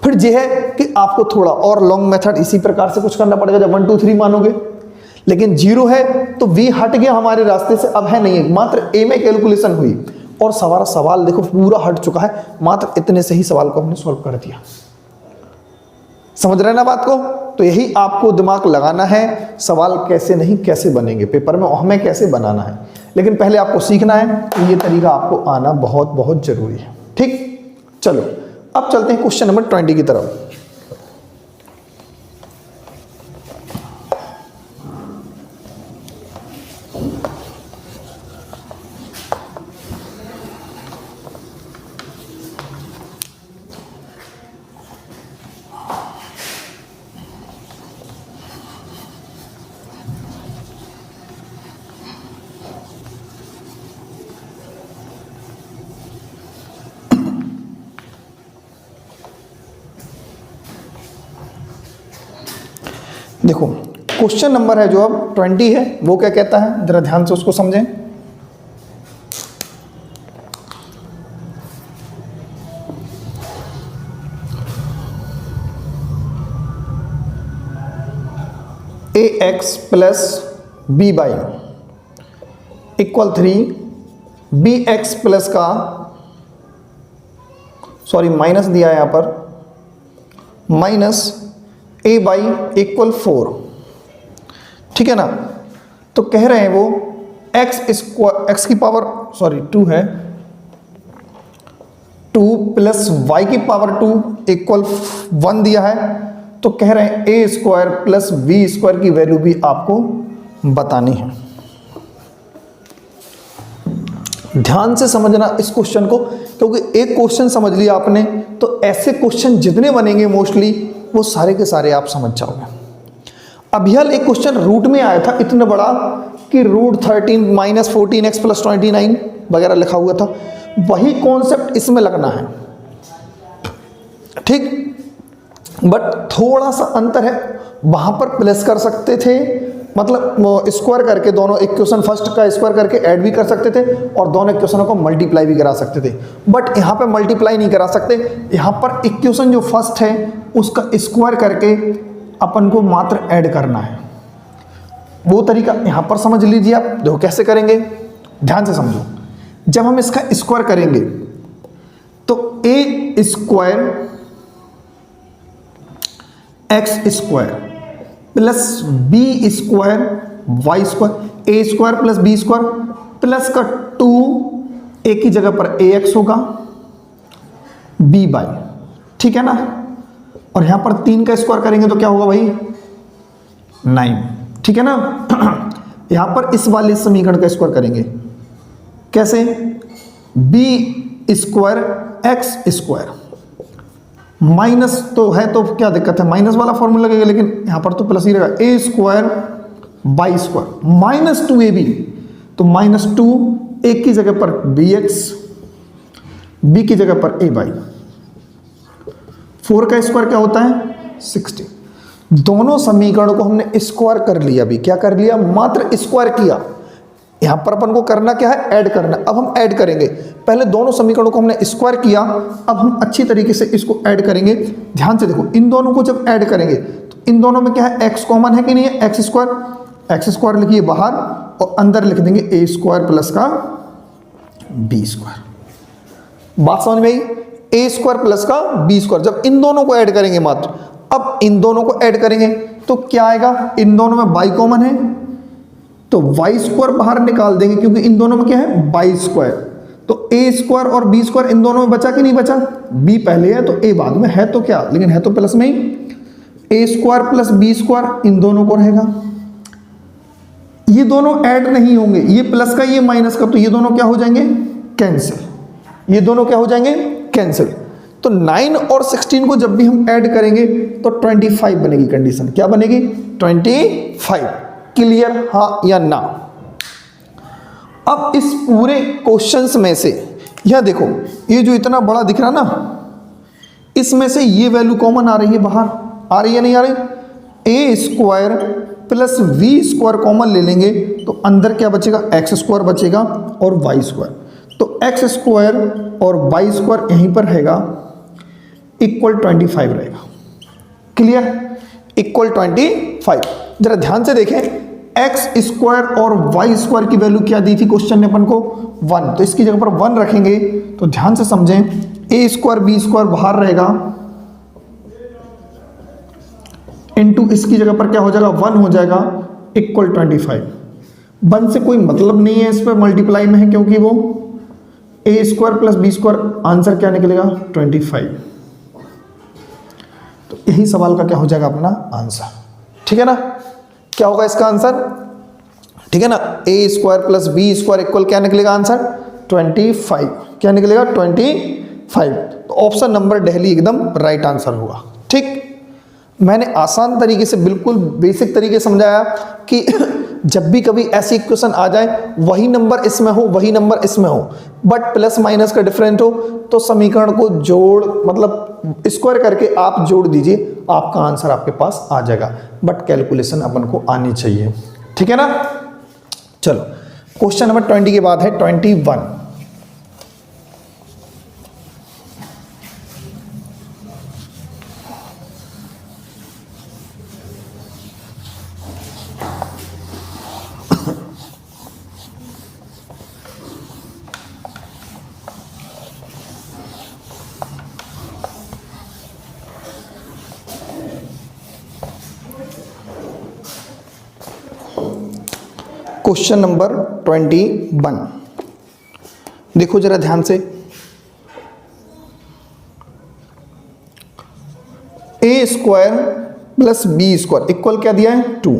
फिर यह है कि आपको थोड़ा और लॉन्ग मेथड इसी प्रकार से कुछ करना पड़ेगा, जब 1 2 3 मानोगे, लेकिन 0 है तो v हट गया हमारे रास्ते से, अब है नहीं है, मात्र a में कैलकुलेशन हुई और सवाल देखो पूरा हट चुका है, मात्र इतने से ही सवाल को हमने सॉल्व कर दिया। समझ रहे हैं ना बात को? तो यही आपको दिमाग लगाना है, सवाल कैसे नहीं कैसे बनेंगे पेपर में, हमें कैसे बनाना है। लेकिन पहले आपको सीखना है, तो ये तरीका आपको आना बहुत बहुत जरूरी है। ठीक, चलो अब चलते हैं क्वेश्चन नंबर 20 की तरफ। देखो क्वेश्चन नंबर है जो अब 20 है, वो क्या कहता है, जरा ध्यान से उसको समझें। ax plus b by equal 3, bx plus का माइनस दिया है यहाँ पर, माइनस a बाई इक्वल 4। ठीक है ना? तो कह रहे हैं वो x की पावर 2 है, 2 प्लस वाई की पावर 2 इक्वल 1 दिया है। तो कह रहे हैं a square plus B square की वैल्यू भी आपको बतानी है। ध्यान से समझना इस क्वेश्चन को, क्योंकि एक क्वेश्चन समझ लिया आपने तो ऐसे क्वेश्चन जितने बनेंगे मोस्टली वो सारे के सारे आप समझ जाओगे। अभी हाल एक क्वेश्चन रूट में आया था इतना बड़ा कि रूट 13 माइनस 14x प्लस 29 वगैरह लिखा हुआ था, वही कॉन्सेप्ट इसमें लगना है। ठीक, बट थोड़ा सा अंतर है, वहां पर प्लस कर सकते थे, मतलब स्क्वायर करके दोनों इक्वेशन फर्स्ट का स्क्वायर करके ऐड भी कर सकते थे और दोनों इक्वेशनों को मल्टीप्लाई भी करा सकते थे। बट यहाँ पे मल्टीप्लाई नहीं करा सकते, यहाँ पर इक्वेशन जो फर्स्ट है उसका स्क्वायर करके अपन को मात्र ऐड करना है। वो तरीका यहाँ पर समझ लीजिए आप। देखो कैसे करेंगे, ध्यान से समझो। जब हम इसका स्क्वायर करेंगे तो A square x square plus B square Y square, A square plus B square plus का 2 ए की जगह पर ए एक्स होगा, बी बाई, ठीक है ना। और यहां पर 3 का स्क्वायर करेंगे तो क्या होगा भाई, 9, ठीक है ना। यहां पर इस वाले समीकरण का स्क्वायर करेंगे कैसे, b square x square minus तो है तो क्या दिक्कत है, माइनस वाला फॉर्मूला लगेगा, लेकिन यहां पर तो प्लस ही रहेगा, A square by square minus 2ab, तो माइनस 2 ए की जगह पर बी एक्स, बी की जगह पर ए बाई, 4 का स्क्वायर क्या होता है 60। दोनों समीकरणों को हमने स्क्वायर कर लिया, अभी क्या कर लिया, मात्र स्क्वायर किया। यहां पर अपन को करना क्या है, ऐड करना। अब हम ऐड करेंगे, पहले दोनों समीकरणों को हमने स्क्वायर किया, अब हम अच्छी तरीके से इसको ऐड करेंगे। ध्यान से देखो, इन दोनों को जब ऐड करेंगे तो इन दोनों में क्या है, एक्स कॉमन है कि नहीं है, एक्स स्क्वायर लिखिए बाहर और अंदर लिख देंगे ए स्क्वायर प्लस का बी स्क्वायर। बात समझ में आई, ए स्क्वायर प्लस का बी स्क्वायर। जब इन दोनों को ऐड करेंगे मात्र, अब इन दोनों को ऐड करेंगे तो क्या आएगा, इन दोनों में बाई कॉमन है तो वाई स्क्वायर बाहर निकाल देंगे, क्योंकि इन दोनों में क्या है बाई स्क्वायर। तो ए स्क्वायर और बी स्क्वायर इन दोनों में बचा कि नहीं बचा, बी पहले है तो ए बाद में है, तो क्या, लेकिन है तो प्लस में ही। ए स्क्वायर प्लस बी स्क्वायर इन दोनों को रहेगा, ये दोनों ऐड नहीं होंगे, ये प्लस का ये माइनस का, तो ये दोनों क्या हो जाएंगे कैंसिल, ये दोनों क्या हो जाएंगे कैंसिल। तो 9 और 16 को जब भी हम ऐड करेंगे तो 25 बनेगी कंडीशन, क्या बनेगी 25। क्लियर, हाँ या ना। अब इस पूरे क्वेश्चंस में से यह देखो, ये जो इतना बड़ा दिख रहा ना, इसमें से ये वैल्यू कॉमन आ रही है बाहर, आ रही है नहीं आ रही, A square plus V square common ले लेंगे तो अंदर क्या बचेगा, एक्स स्क्वायर बचेगा और वाई स्क्वायर। तो एक्स स्क्वायर और वाई स्क्वायर यहीं पर रहेगा, इक्वल 25 रहेगा। Clear, equal 25। जरा ध्यान से देखें, एक्स स्क्वायर और वाई स्क्वायर की वैल्यू क्या दी थी क्वेश्चन ने अपन को, 1, तो इसकी जगह पर 1 रखेंगे। तो ध्यान से समझें, ए स्क्वायर बी स्क्वायर बाहर रहेगा इंटू इसकी जगह पर क्या हो जाएगा 1 हो जाएगा इक्वल 25। 1 से कोई मतलब नहीं है इस पर मल्टीप्लाई में है, क्योंकि वो A square plus B square, answer क्या निकलेगा 25। तो यही सवाल का क्या हो जाएगा अपना आंसर, ठीक है ना। क्या होगा इसका आंसर, ठीक है ना, A square plus B square equal क्या निकलेगा आंसर 25। क्या निकलेगा 25। तो ऑप्शन नंबर दिल्ली एकदम राइट आंसर होगा। ठीक, मैंने आसान तरीके से बिल्कुल बेसिक तरीके से समझाया कि जब भी कभी ऐसी इक्वेशन आ जाए, वही नंबर इसमें हो वही नंबर इसमें हो, बट प्लस माइनस का डिफरेंट हो, तो समीकरण को जोड़ मतलब स्क्वायर करके आप जोड़ दीजिए, आपका आंसर आपके पास आ जाएगा। बट कैलकुलेशन अपन को आनी चाहिए, ठीक है ना। चलो क्वेश्चन नंबर 20 के बाद है 21। क्वेश्चन नंबर 21, देखो जरा ध्यान से। A square plus B square equal क्या दिया है 2,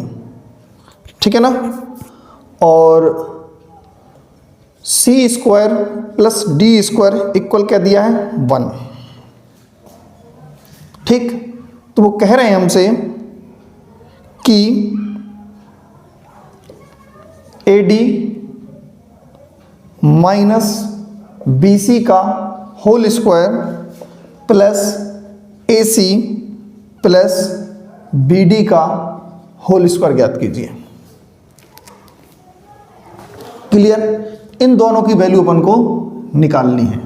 ठीक है ना, और C square plus D square equal क्या दिया है 1। ठीक, तो वो कह रहे हैं हमसे कि a d minus b c का whole square plus a c plus b d का होल स्क्वायर ज्ञात कीजिए। क्लियर, इन दोनों की वैल्यू अपन को निकालनी है।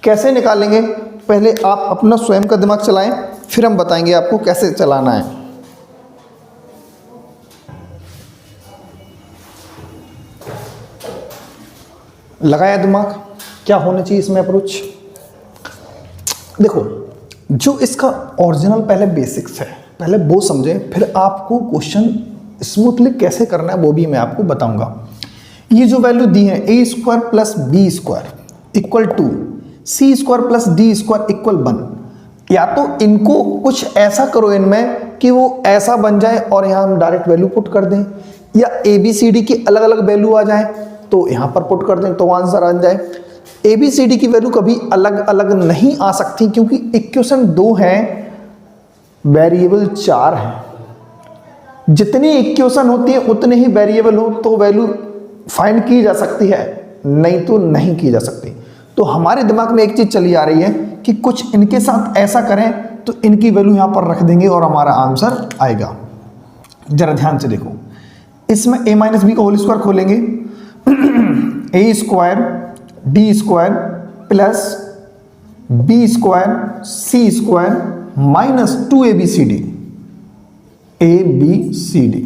कैसे निकालेंगे, पहले आप अपना स्वयं का दिमाग चलाएं, फिर हम बताएंगे आपको कैसे चलाना है। लगाया दिमाग, क्या होना चाहिए इसमें अप्रोच। देखो, जो इसका ओरिजिनल पहले बेसिक्स है, पहले वो समझे, फिर आपको क्वेश्चन स्मूथली कैसे करना है वो भी मैं आपको बताऊंगा। ये जो वैल्यू दी है A square plus B square equal 2, C square plus D square equal 1, या तो इनको कुछ ऐसा करो इनमें कि वो ऐसा बन जाए और यहाँ हम डायरेक्ट वैल्यू पुट कर दें, या ए बी सी डी की अलग अलग वैल्यू आ जाए तो यहाँ पर पुट कर दें तो आंसर आ जाए। ए बी सी डी की वैल्यू कभी अलग अलग नहीं आ सकती, क्योंकि इक्वेशन 2 है, वेरिएबल 4 है। जितनी इक्वेशन होती है उतने ही वेरिएबल हो तो वैल्यू फाइंड की जा सकती है, नहीं तो नहीं की जा सकती। तो हमारे दिमाग में एक चीज चली आ रही है कि कुछ इनके साथ ऐसा करें तो इनकी वैल्यू यहाँ पर रख देंगे और हमारा आंसर आएगा। जरा ध्यान से देखो, इसमें a माइनस बी का होल स्क्वायर खोलेंगे, A square D square plus B square C square minus 2abcd, A B C D,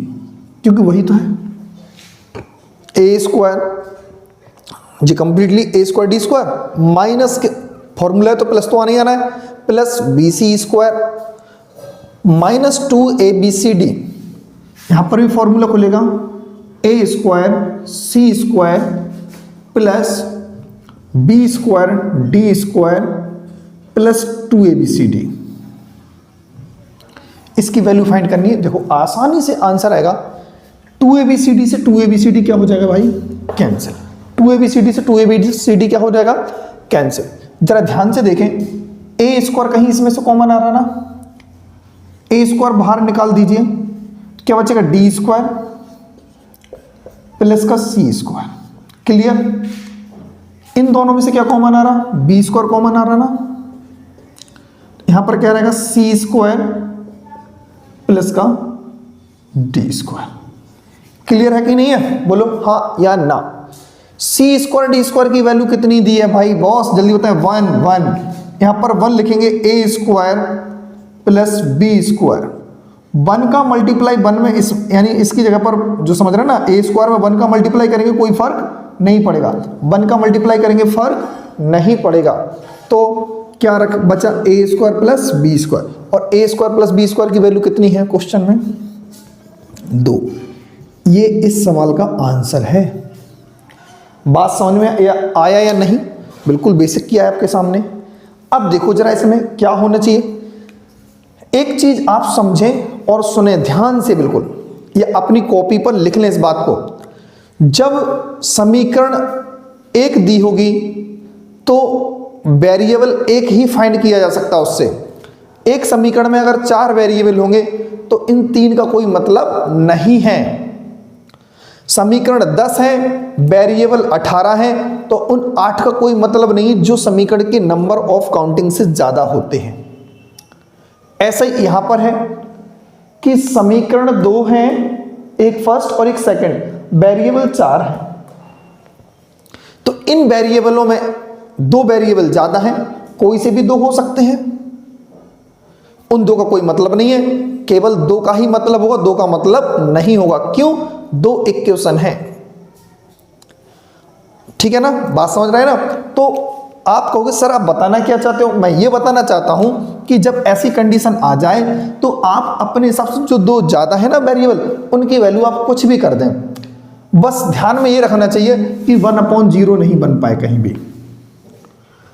क्योंकि वही तो है ए स्क्वायर जी, completely A square D square minus के फॉर्मूला है तो प्लस तो आना ही आना है, plus B C square minus 2abcd, यहां पर भी फॉर्मूला खुलेगा A square C square plus B square D square plus 2abcd। इसकी वैल्यू फाइंड करनी है। देखो आसानी से आंसर आएगा। 2abcd से 2abcd क्या हो जाएगा भाई, कैंसिल। 2abcd से 2abcd क्या हो जाएगा, कैंसिल। जरा ध्यान से देखें, ए स्क्वायर कहीं इसमें से कॉमन आ रहा ना, ए स्क्वायर बाहर निकाल दीजिए, क्या बचेगा डी स्क्वायर प्लस का सी स्क्वायर। क्लियर, इन दोनों में से क्या कॉमन आ रहा, बी स्क्वायर कॉमन आ रहा ना, यहां पर क्या रहेगा सी स्क्वायर प्लस का डी स्क्वायर। क्लियर है कि नहीं है, बोलो हाँ या ना। सी स्क्वायर डी स्क्वायर की वैल्यू कितनी दी है भाई बॉस, जल्दी बताएं। 1 1, यहां पर 1 लिखेंगे, ए स्क्वायर प्लस बी स्क्वायर, 1 का मल्टीप्लाई 1 में इस यानी इसकी जगह पर जो समझ रहे हैं ना, ए स्क्वायर में 1 का मल्टीप्लाई करेंगे कोई फर्क नहीं पड़ेगा, 1 का मल्टीप्लाई करेंगे फर्क नहीं पड़ेगा। तो क्या रख बचा, ए स्क्वायर प्लस बी स्क्वायर। और ए स्क्वायर प्लस बी स्क्वायर की वैल्यू कितनी है क्वेश्चन में? 2। ये इस सवाल का आंसर है। बात समझ में आया या नहीं? बिल्कुल बेसिक किया है आपके सामने। अब देखो जरा इसमें क्या होना चाहिए। एक चीज आप समझें और सुने ध्यान से बिल्कुल, ये अपनी कॉपी पर लिख लें इस बात को। जब समीकरण एक दी होगी तो वेरिएबल एक ही फाइंड किया जा सकता है उससे। एक समीकरण में अगर 4 वेरिएबल होंगे तो इन 3 का कोई मतलब नहीं है। समीकरण 10 है, वेरिएबल 18 है, तो उन 8 का कोई मतलब नहीं जो समीकरण के नंबर ऑफ काउंटिंग से ज्यादा होते हैं। ऐसा ही यहां पर है कि समीकरण 2 है, एक फर्स्ट और एक सेकंड, वेरिएबल 4 है। तो इन वेरिएबलों में 2 वेरिएबल ज्यादा हैं, कोई से भी 2 हो सकते हैं। उन 2 का कोई मतलब नहीं है, केवल 2 का ही मतलब होगा, 2 का मतलब नहीं होगा। क्यों? 2 इक्वेशन है। ठीक है ना, बात समझ रहे हैं ना? तो आप कहोगे सर आप बताना क्या चाहते हो? मैं ये बताना चाहता हूं कि जब ऐसी कंडीशन आ जाए तो आप अपने हिसाब से जो 2 ज्यादा है ना वेरिएबल, उनकी वैल्यू आप कुछ भी कर दें। बस ध्यान में ये रखना चाहिए कि 1/0 नहीं बन पाए कहीं भी।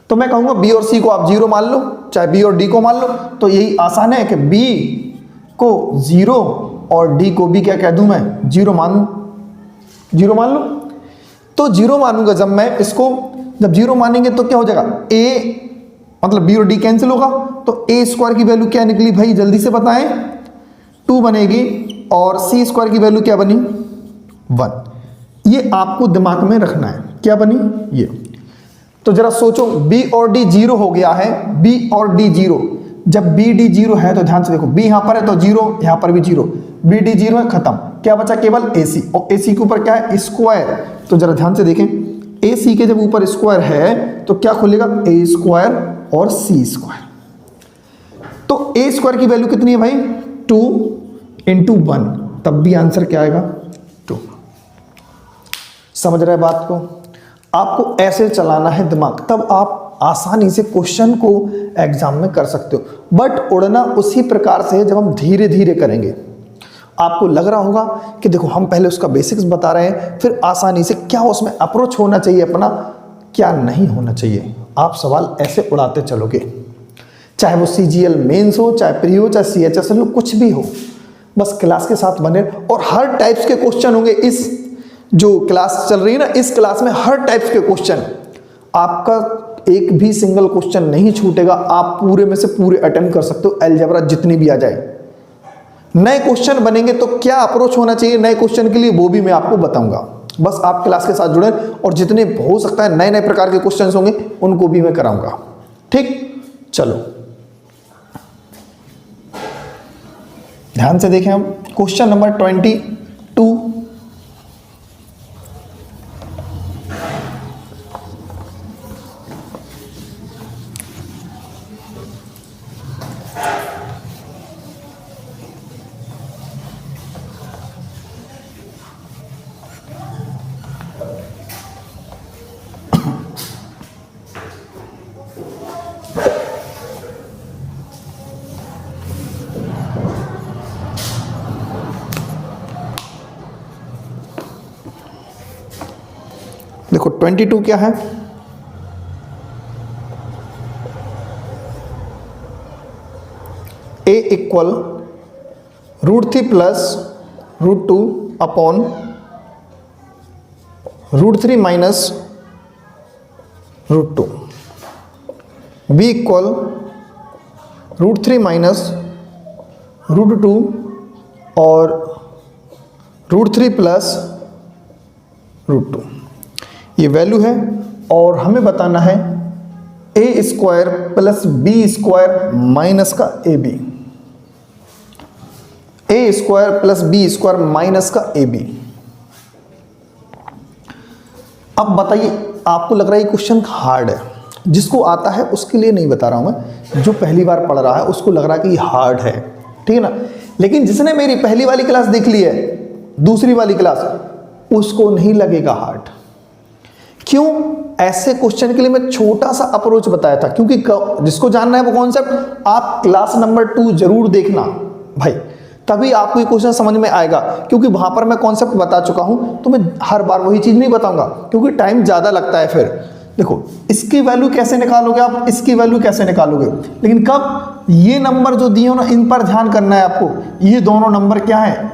तो मैं कहूंगा बी और सी को आप 0 मान लो, चाहे बी और डी को मान लो। तो यही आसान है कि बी को 0 और डी को भी क्या कह दूं मैं? 0 मान लो। तो 0 मानूंगा जब मैं इसको, जब 0 मानेंगे तो क्या हो जाएगा? ए मतलब बी और डी कैंसिल होगा, तो ए स्क्वायर की वैल्यू क्या निकली भाई? जल्दी से बताएं। 2 बनेगी और सी स्क्वायर की वैल्यू क्या बनी? 1। ये आपको दिमाग में रखना है। क्या बनी? ये। तो जरा सोचो, बी और डी 0 हो गया है, बी और डी 0। जब बी डी 0 है तो ध्यान से देखो, बी यहां पर है तो 0, यहां पर भी 0, बी डी 0 है, खत्म। क्या बचा? केवल ए सी, और ए सी के ऊपर क्या है? स्क्वायर। तो जरा ध्यान से देखें, ए सी के जब ऊपर स्क्वायर है तो क्या खुलेगा? ए स्क्वायर और सी स्क्वायर। तो ए स्क्वायर की वैल्यू कितनी है भाई? 2 × 1, तब भी आंसर क्या आएगा? 2। समझ रहे बात को? आपको ऐसे चलाना है दिमाग, तब आप आसानी से क्वेश्चन को एग्जाम में कर सकते हो। बट उड़ना उसी प्रकार से है जब हम धीरे धीरे करेंगे। आपको लग रहा होगा कि देखो हम पहले उसका बेसिक्स बता रहे हैं, फिर आसानी से क्या उसमें अप्रोच होना चाहिए अपना, क्या नहीं होना चाहिए। आप सवाल ऐसे उड़ाते चलोगे, चाहे वो CGL मेंस हो, चाहे प्री हो, चाहे CHSL हो, कुछ भी हो, बस क्लास के साथ बने। और हर टाइप्स के क्वेश्चन होंगे। इस जो क्लास चल रही है ना, इस क्लास में हर टाइप्स के क्वेश्चन, आपका एक भी सिंगल क्वेश्चन नहीं छूटेगा। आप पूरे में से पूरे अटेम्प्ट कर सकते हो, अलजेब्रा जितनी भी आ जाए। नए क्वेश्चन बनेंगे तो क्या अप्रोच होना चाहिए नए क्वेश्चन के लिए, वो भी मैं आपको बताऊंगा। बस आप क्लास के साथ जुड़े, और जितने हो सकता है नए नए प्रकार के क्वेश्चन होंगे उनको भी मैं कराऊंगा। ठीक, चलो ध्यान से देखें हम क्वेश्चन नंबर 22। देखो 22 क्या है? a equal √3 plus √2 upon √3 minus √2, b equal √3 minus √2 और √3 प्लस √2, ये वैल्यू है। और हमें बताना है A square plus B square minus का A B, A square plus B square minus का ए बी। अब बताइए, आपको लग रहा है ये क्वेश्चन हार्ड है? जिसको आता है उसके लिए नहीं बता रहा हूं मैं, जो पहली बार पढ़ रहा है उसको लग रहा है कि ये हार्ड है, ठीक है ना। लेकिन जिसने मेरी पहली वाली क्लास देख ली है, दूसरी वाली क्लास, उसको नहीं लगेगा हार्ड। क्यों? ऐसे क्वेश्चन के लिए मैं छोटा सा अप्रोच बताया था, क्योंकि जिसको जानना है वो कॉन्सेप्ट आप क्लास नंबर 2 जरूर देखना भाई, तभी आपको ये क्वेश्चन समझ में आएगा, क्योंकि वहां पर मैं कॉन्सेप्ट बता चुका हूं, तो मैं हर बार वही चीज नहीं बताऊंगा क्योंकि टाइम ज्यादा लगता है। फिर देखो इसकी वैल्यू कैसे निकालोगे आप, इसकी वैल्यू कैसे निकालोगे, लेकिन कब, ये नंबर जो दिए हो ना इन पर ध्यान करना है आपको। ये दोनों नंबर क्या है,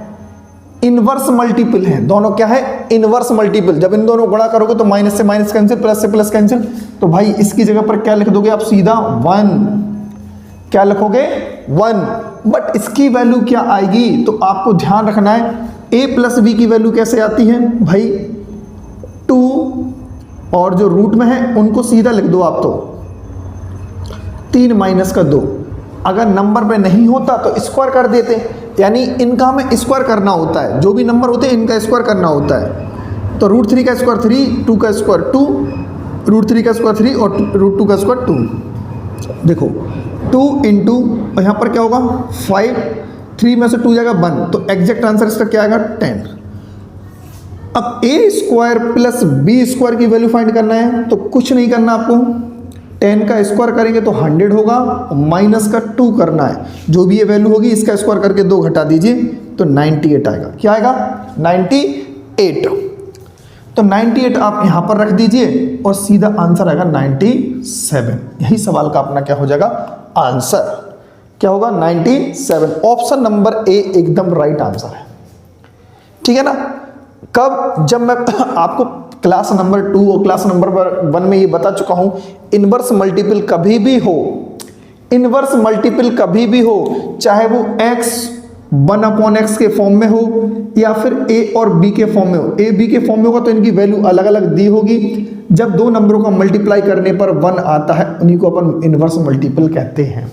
इनवर्स मल्टीपल है, दोनों क्या है, इनवर्स मल्टीपल। जब इन दोनों गुणा करोगे तो माइनस से माइनस कैंसिल, प्लस से प्लस कैंसिल, तो भाई इसकी जगह पर क्या लिख दोगे आप, सीधा 1। क्या लिखोगे, 1। बट इसकी वैल्यू क्या आएगी, तो आपको ध्यान रखना है a प्लस बी की वैल्यू कैसे आती है भाई, 2, और जो रूट में है उनको सीधा लिख दो आप, तो 3 माइनस का 2। अगर नंबर पे नहीं होता तो स्क्वायर कर देते, यानी इनका हमें स्क्वायर करना होता है, जो भी नंबर होते हैं इनका स्क्वायर करना होता है। तो √3 का स्क्वायर 3, 2 का स्क्वायर 2, √3 का स्क्वायर 3 और √2 का स्क्वायर 2। देखो 2 इंटू, और यहाँ पर क्या होगा 5, 3 में से 2 जाएगा 1, तो एग्जैक्ट आंसर इसका क्या आएगा 10। अब a square plus B square की वैल्यू फाइंड करना है, तो कुछ नहीं करना आपको, 10 का स्क्वायर करेंगे तो 100 होगा, माइनस का 2 करना है, जो भी ये वैल्यू होगी इसका स्क्वायर करके 2 घटा दीजिए तो 98 आएगा। क्या आएगा, 98। तो 98 आप यहां पर रख दीजिए और सीधा आंसर आएगा 97। यही सवाल का अपना क्या हो जाएगा आंसर, क्या होगा 97। ऑप्शन नंबर ए एकदम राइट आंसर है, ठीक है ना। कब, जब मैं आपको क्लास नंबर 2 और क्लास नंबर 1 में ये बता चुका हूं, इनवर्स मल्टीपल कभी भी हो, इनवर्स मल्टीपल कभी भी हो, चाहे वो x 1/x के फॉर्म में हो या फिर a और b के फॉर्म में हो। a b के फॉर्म में होगा तो इनकी वैल्यू अलग अलग दी होगी। जब दो नंबरों का मल्टीप्लाई करने पर 1 आता है उन्हीं को अपन इनवर्स मल्टीपल कहते हैं।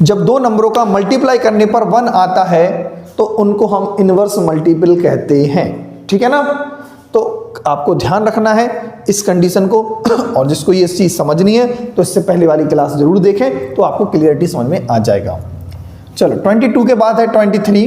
जब दो नंबरों का मल्टीप्लाई करने पर 1 आता है तो उनको हम इनवर्स मल्टीपल कहते हैं, ठीक है ना। तो आपको ध्यान रखना है इस कंडीशन को, और जिसको ये चीज समझनी है तो इससे पहले वाली क्लास जरूर देखें तो आपको क्लियरिटी समझ में आ जाएगा। चलो 22 के बाद है 23।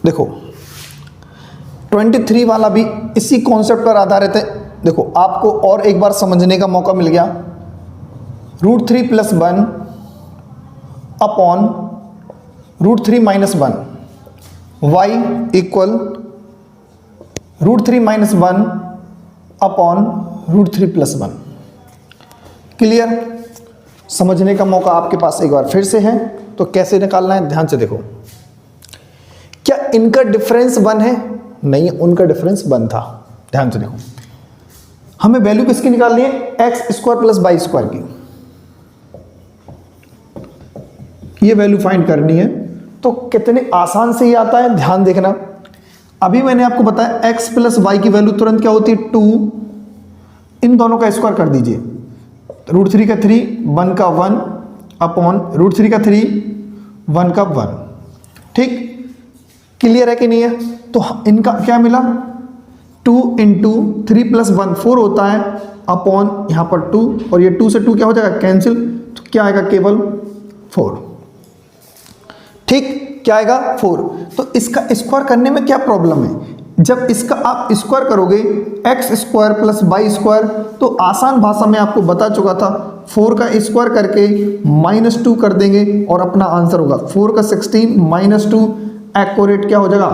देखो 23 वाला भी इसी कॉन्सेप्ट पर आधारित है। देखो आपको और एक बार समझने का मौका मिल गया। √3 + 1 upon √3 - 1 y equal √3 - 1 upon √3 + 1। Clear, समझने का मौका आपके पास एक बार फिर से है। तो कैसे निकालना है, ध्यान से देखो। क्या इनका डिफरेंस 1 है? नहीं, उनका डिफरेंस 1 था। ध्यान से देखो, हमें वैल्यू किसकी निकालनी है, x² + y² की। ये वैल्यू फाइंड करनी है। तो कितने आसान से ही आता है, ध्यान देखना। अभी मैंने आपको बताया x + y की वैल्यू तुरंत क्या होती है 2, इन दोनों का स्क्वायर कर दीजिए। √3 का 3, 1 का 1 अपॉन √3 का 3, 1 का 1। ठीक, क्लियर है कि नहीं है। तो इनका क्या मिला, 2 × 3 + 1 4 होता है अपॉन यहां पर 2, और ये 2 से 2 क्या हो जाएगा कैंसिल, तो क्या आएगा केवल 4। ठीक, क्या आएगा 4। तो इसका स्क्वायर करने में क्या प्रॉब्लम है, जब इसका आप स्क्वायर करोगे x² + y² तो आसान भाषा में आपको बता चुका था 4 का स्क्वायर करके -2 कर देंगे और अपना आंसर होगा 4 का 16 -2 एक्यूरेट क्या हो जाएगा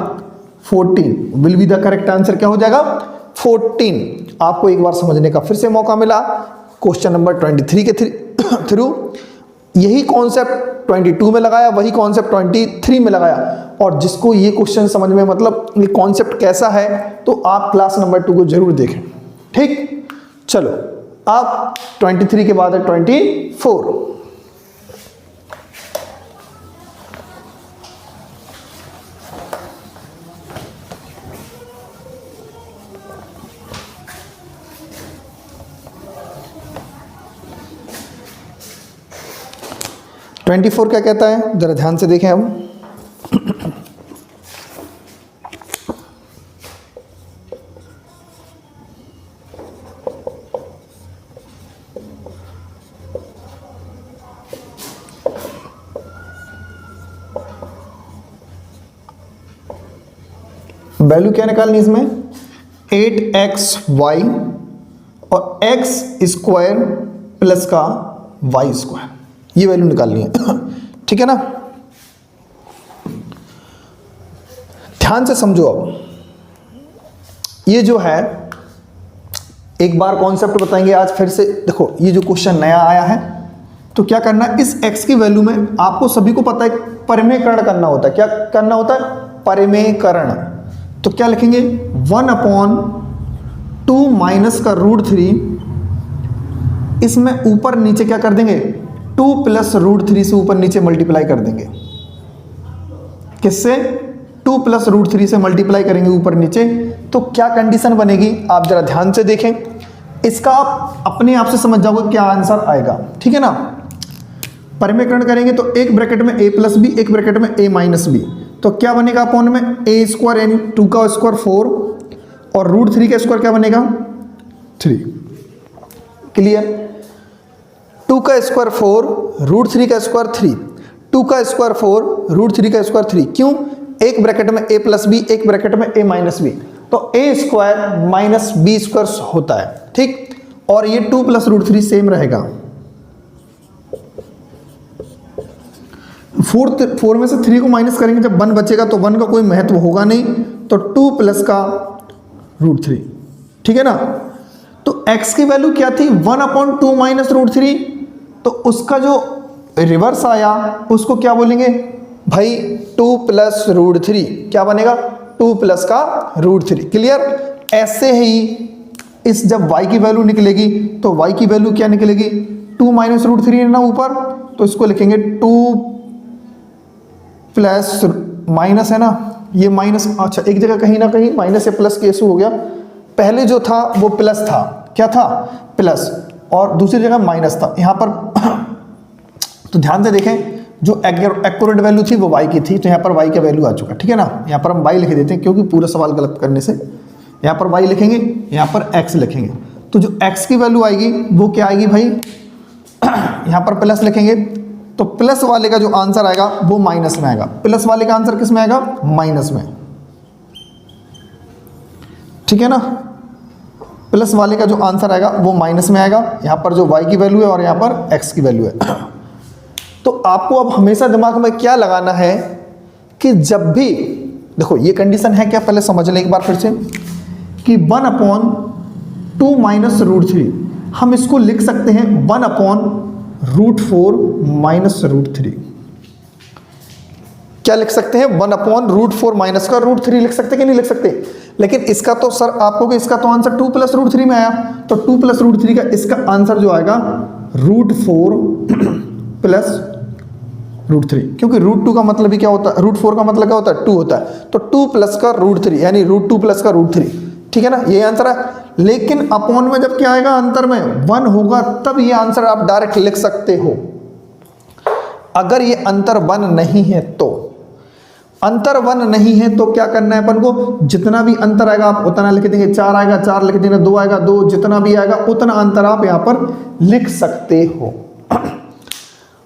14। Will be the correct answer क्या हो जाएगा 14। आपको एक बार समझने का फिर से मौका मिला क्वेश्चन नंबर 23 के थ्रू। यही कॉन्सेप्ट 22 में लगाया, वही कॉन्सेप्ट 23 में लगाया। और जिसको ये क्वेश्चन समझ में, मतलब ये कॉन्सेप्ट कैसा है, तो आप क्लास नंबर 2 को जरूर देखें। ठीक, चलो आप 23 के बाद है 24। 24 क्या कहता है, जरा ध्यान से देखें अब। वैल्यू क्या निकालनी इसमें, 8xy और x स्क्वायर प्लस का y स्क्वायर, ये वैल्यू निकालनी है। ठीक है ना, ध्यान से समझो। अब ये जो है, एक बार कॉन्सेप्ट बताएंगे आज फिर से। देखो ये जो क्वेश्चन नया आया है, तो क्या करना है, इस x की वैल्यू में आपको सभी को पता है परिमेयकरण करना होता है। क्या करना होता है, परिमेयकरण। तो क्या लिखेंगे, 1/2 माइनस का √3, इसमें ऊपर नीचे क्या कर देंगे, 2 प्लस √3 से ऊपर नीचे मल्टीप्लाई कर देंगे। किससे, 2 प्लस √3 से मल्टीप्लाई करेंगे ऊपर नीचे। तो क्या कंडीशन बनेगी, आप जरा ध्यान से देखें। इसका आप अपने आप से समझ जाओगे क्या आंसर आएगा। ठीक है ना, परिमेयकरण करेंगे तो एक ब्रैकेट में a प्लस बी, एक ब्रैकेट में a माइनस बी। तो क्या बनेगा, अपॉन में a स्क्वायर यानी 2 का स्क्वायर 4 और √3 का स्क्वायर क्या बनेगा 3। क्लियर, 2 का स्क्वायर 4, √3 का स्क्वायर 3, 2 का स्क्वायर 4, √3 का स्क्वायर 3। क्यों, एक ब्रैकेट में a प्लस बी, एक ब्रैकेट में a माइनस बी, तो a square minus B square होता है। ठीक, और ये 2 प्लस √3 सेम रहेगा। 4 में से 3 को माइनस करेंगे, जब 1 बचेगा तो 1 का कोई महत्व होगा नहीं, तो 2 प्लस का √3। ठीक है ना, तो x की वैल्यू क्या थी, 1/2 माइनस √3। तो उसका जो रिवर्स आया उसको क्या बोलेंगे भाई, 2 प्लस √3 क्या बनेगा, 2 प्लस का √3। क्लियर, ऐसे ही इस जब y की वैल्यू निकलेगी तो y की वैल्यू क्या निकलेगी, 2 माइनस √3 है ना ऊपर, तो इसको लिखेंगे 2 प्लस माइनस है ना, ये माइनस, अच्छा एक जगह कहीं ना कहीं माइनस या प्लस केस हो गया। पहले जो था वो प्लस था, क्या था, प्लस, और दूसरी जगह माइनस था यहाँ पर। तो ध्यान से देखें, जो एक्यूरेट वैल्यू थी वो y की थी, तो यहाँ पर y का वैल्यू आ चुका। ठीक है ना, यहाँ पर हम y लिख देते हैं क्योंकि पूरा सवाल गलत करने से। यहाँ पर y लिखेंगे, यहाँ पर x लिखेंगे, तो जो x की वैल्यू आएगी वो क्या आएगी भाई, यहाँ पर प्लस लिखेंगे, तो प्लस वाले का जो आंसर आएगा वो माइनस में आएगा। प्लस वाले का आंसर किस में आएगा, माइनस में। ठीक है ना, प्लस वाले का जो आंसर आएगा वो माइनस में आएगा। यहाँ पर जो y की वैल्यू है और यहाँ पर x की वैल्यू है। तो आपको अब हमेशा दिमाग में क्या लगाना है कि जब भी, देखो ये कंडीशन है क्या, पहले समझ लें एक बार फिर से, कि 1/2 माइनस √3, हम इसको लिख सकते हैं 1/√4 माइनस √3। क्या लिख सकते हैं, 1/√4 माइनस का √3 लिख सकते कि नहीं लिख सकते। लेकिन इसका तो सर आपको, इसका तो आंसर 2 प्लस √3 में आया, तो 2 प्लस √3 का इसका आंसर जो आएगा √4 प्लस √3, क्योंकि √2 का मतलब भी क्या होता है, √4 का मतलब क्या होता है, 2 होता है, तो 2 प्लस का √3 यानी √2 प्लस का √3। ठीक है ना, ये आंसर है। लेकिन अपॉन में जब क्या आएगा, अंतर में 1 होगा, तब ये आंसर आप डायरेक्ट लिख सकते हो। अगर ये अंतर 1 नहीं है तो, अंतर 1 नहीं है तो क्या करना है अपन को, जितना भी अंतर आएगा आप उतना लिख देंगे। 4 आएगा 4 लिख देंगे, 2 आएगा 2, जितना भी आएगा उतना अंतर आप यहाँ पर लिख सकते हो।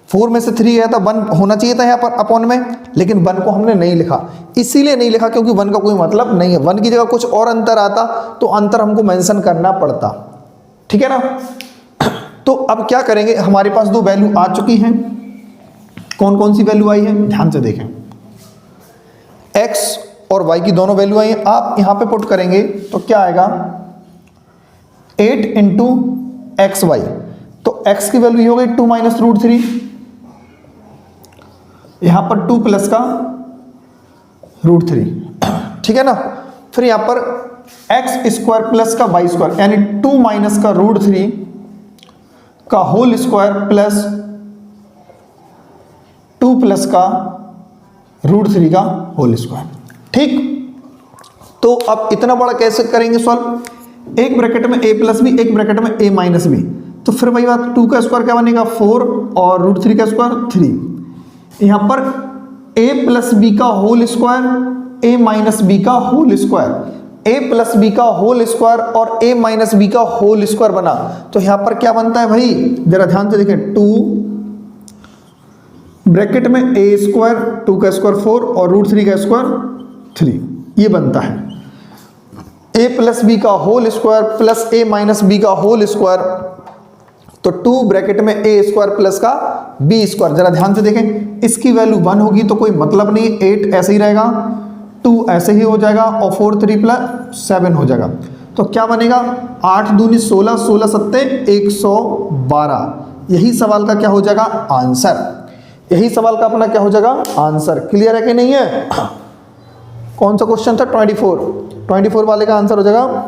4 में से 3 है तो 1 होना चाहिए था यहाँ पर अपॉन में, लेकिन 1 को हमने नहीं लिखा। इसीलिए नहीं लिखा क्योंकि 1 का कोई मतलब नहीं है। 1 की जगह कुछ और अंतर आता तो अंतर हमको मेंशन करना पड़ता। ठीक है ना, तो अब क्या करेंगे, हमारे पास 2 वैल्यू आ चुकी हैं। कौन कौन सी वैल्यू आई है, ध्यान से देखें। x और y की दोनों वैल्यू आई हैं। आप यहाँ पे पुट करेंगे तो क्या आएगा, 8 इंटू XY, तो x की वैल्यू ये हो गई 2 माइनस √3, यहां पर 2 प्लस का √3। ठीक है ना, फिर यहां पर x स्क्वायर प्लस का y स्क्वायर यानी 2 माइनस का √3 का होल स्क्वायर प्लस 2 प्लस का √3 का होल स्क्वायर। ठीक, तो अब इतना बड़ा कैसे करेंगे सॉल्व, एक ब्रैकेट में a प्लस बी, एक ब्रैकेट में a माइनस बी, तो फिर वही बात, 2 का स्क्वायर क्या बनेगा 4 और √3 का स्क्वायर 3, यहां पर a प्लस बी का whole square, a minus B का whole square, a plus B का होल स्क्वायर और a माइनस बी का होल स्क्वायर बना। तो यहां पर क्या बनता है भाई, जरा ध्यान से देखें, 2 ब्रैकेट में a स्क्वायर, 2 का स्क्वायर 4 और रूट 3 का स्क्वायर 3, ये बनता है a प्लस बी का whole square plus a minus B का होल स्क्वायर। तो 2 ब्रैकेट में a स्क्वायर प्लस का b स्क्वायर। जरा ध्यान से देखें, इसकी वैल्यू 1 होगी तो कोई मतलब नहीं, 8 ऐसे ही रहेगा, 2 ऐसे ही हो जाएगा और 4 3 प्लस 7 हो जाएगा। तो क्या बनेगा, 8 दूनी 16, 16 सत्ते 112। यही सवाल का क्या हो जाएगा आंसर, यही सवाल का अपना क्या हो जाएगा आंसर। क्लियर है कि नहीं है? कौन सा क्वेश्चन था, 24 वाले का आंसर हो जाएगा।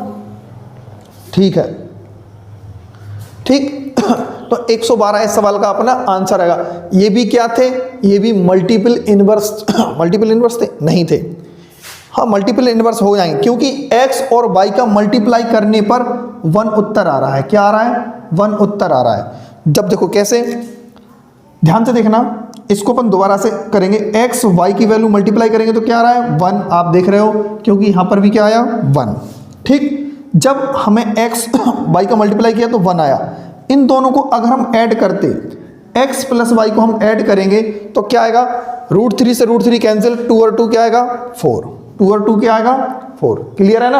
ठीक है, ठीक। तो 112 इस सवाल का अपना आंसर आएगा। ये भी क्या थे, ये भी मल्टीपल इनवर्स मल्टीपल इनवर्स थे, नहीं थे, हाँ मल्टीपल इनवर्स हो जाएंगे, क्योंकि x और y का मल्टीप्लाई करने पर 1 उत्तर आ रहा है। क्या आ रहा है, 1 उत्तर आ रहा है। जब देखो कैसे, ध्यान से देखना, इसको अपन दोबारा से करेंगे, x y की वैल्यू मल्टीप्लाई करेंगे तो क्या आ रहा है 1, आप देख रहे हो, क्योंकि यहां पर भी क्या आया 1। ठीक, जब हमें x y का मल्टीप्लाई किया तो 1 आया। इन दोनों को अगर हम ऐड करते, x प्लस वाई को हम ऐड करेंगे तो क्या आएगा, रूट 3 से रूट 3 कैंसिल, 2 और 2 क्या आएगा 4, 2 और 2 क्या आएगा 4। क्लियर है ना?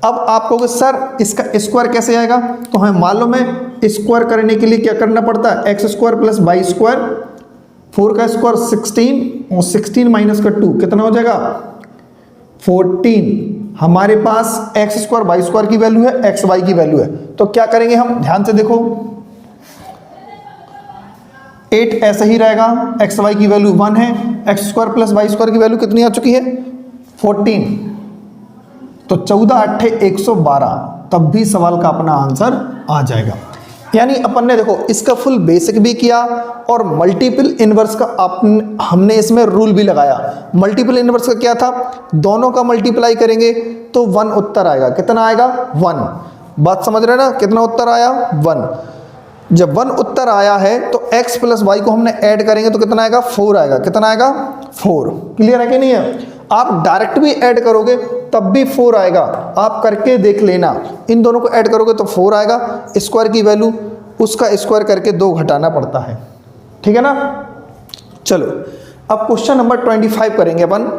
अब आप कहोगे सर इसका स्क्वायर कैसे आएगा, तो हमें मालूम है स्क्वायर करने के लिए क्या करना पड़ता है, x square plus y square, 4 का स्क्वायर 16 और 16 माइनस का 2 कितना हो जाएगा 14। हमारे पास एक्स स्क्वायर वाई स्क्वायर की वैल्यू है, एक्स वाई की वैल्यू है, तो क्या करेंगे हम, ध्यान से देखो, 8 ऐसे ही रहेगा, एक्स वाई की वैल्यू 1 है, x square plus y square की वैल्यू कितनी आ चुकी है 14, तो 14 8 112, तब भी सवाल का अपना आंसर आ जाएगा। यानी अपन ने देखो इसका फुल बेसिक भी किया और मल्टीपल इनवर्स का हमने इसमें रूल भी लगाया। मल्टीपल इनवर्स का क्या था, दोनों का मल्टीप्लाई करेंगे तो 1 उत्तर आएगा। कितना आएगा 1, बात समझ रहे ना, कितना उत्तर आया 1। जब 1 उत्तर आया है तो x प्लस वाई को हमने ऐड करेंगे तो कितना आएगा 4 आएगा। कितना आएगा 4। क्लियर है कि नहीं है? आप डायरेक्ट भी ऐड करोगे तब भी 4 आएगा, आप करके देख लेना। इन दोनों को ऐड करोगे तो 4 आएगा, स्क्वायर की वैल्यू उसका स्क्वायर करके 2 घटाना पड़ता है। ठीक है ना? चलो अब क्वेश्चन नंबर 25 करेंगे अपन।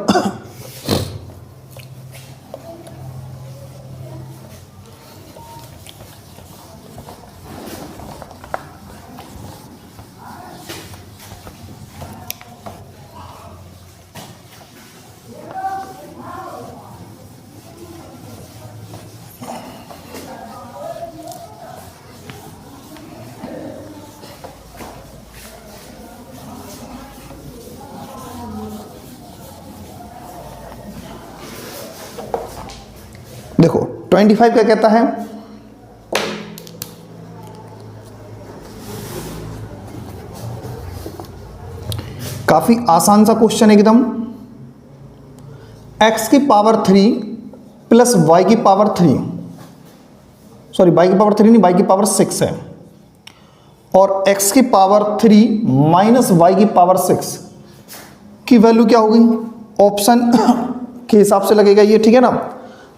देखो 25 क्या कहता है, काफी आसान सा क्वेश्चन एकदम। x की पावर 3 प्लस y की पावर 3, सॉरी y की पावर 3 नहीं, y की पावर 6 है, और x की पावर 3 माइनस y की पावर 6 की वैल्यू क्या होगी, ऑप्शन के हिसाब से लगेगा ये। ठीक है ना?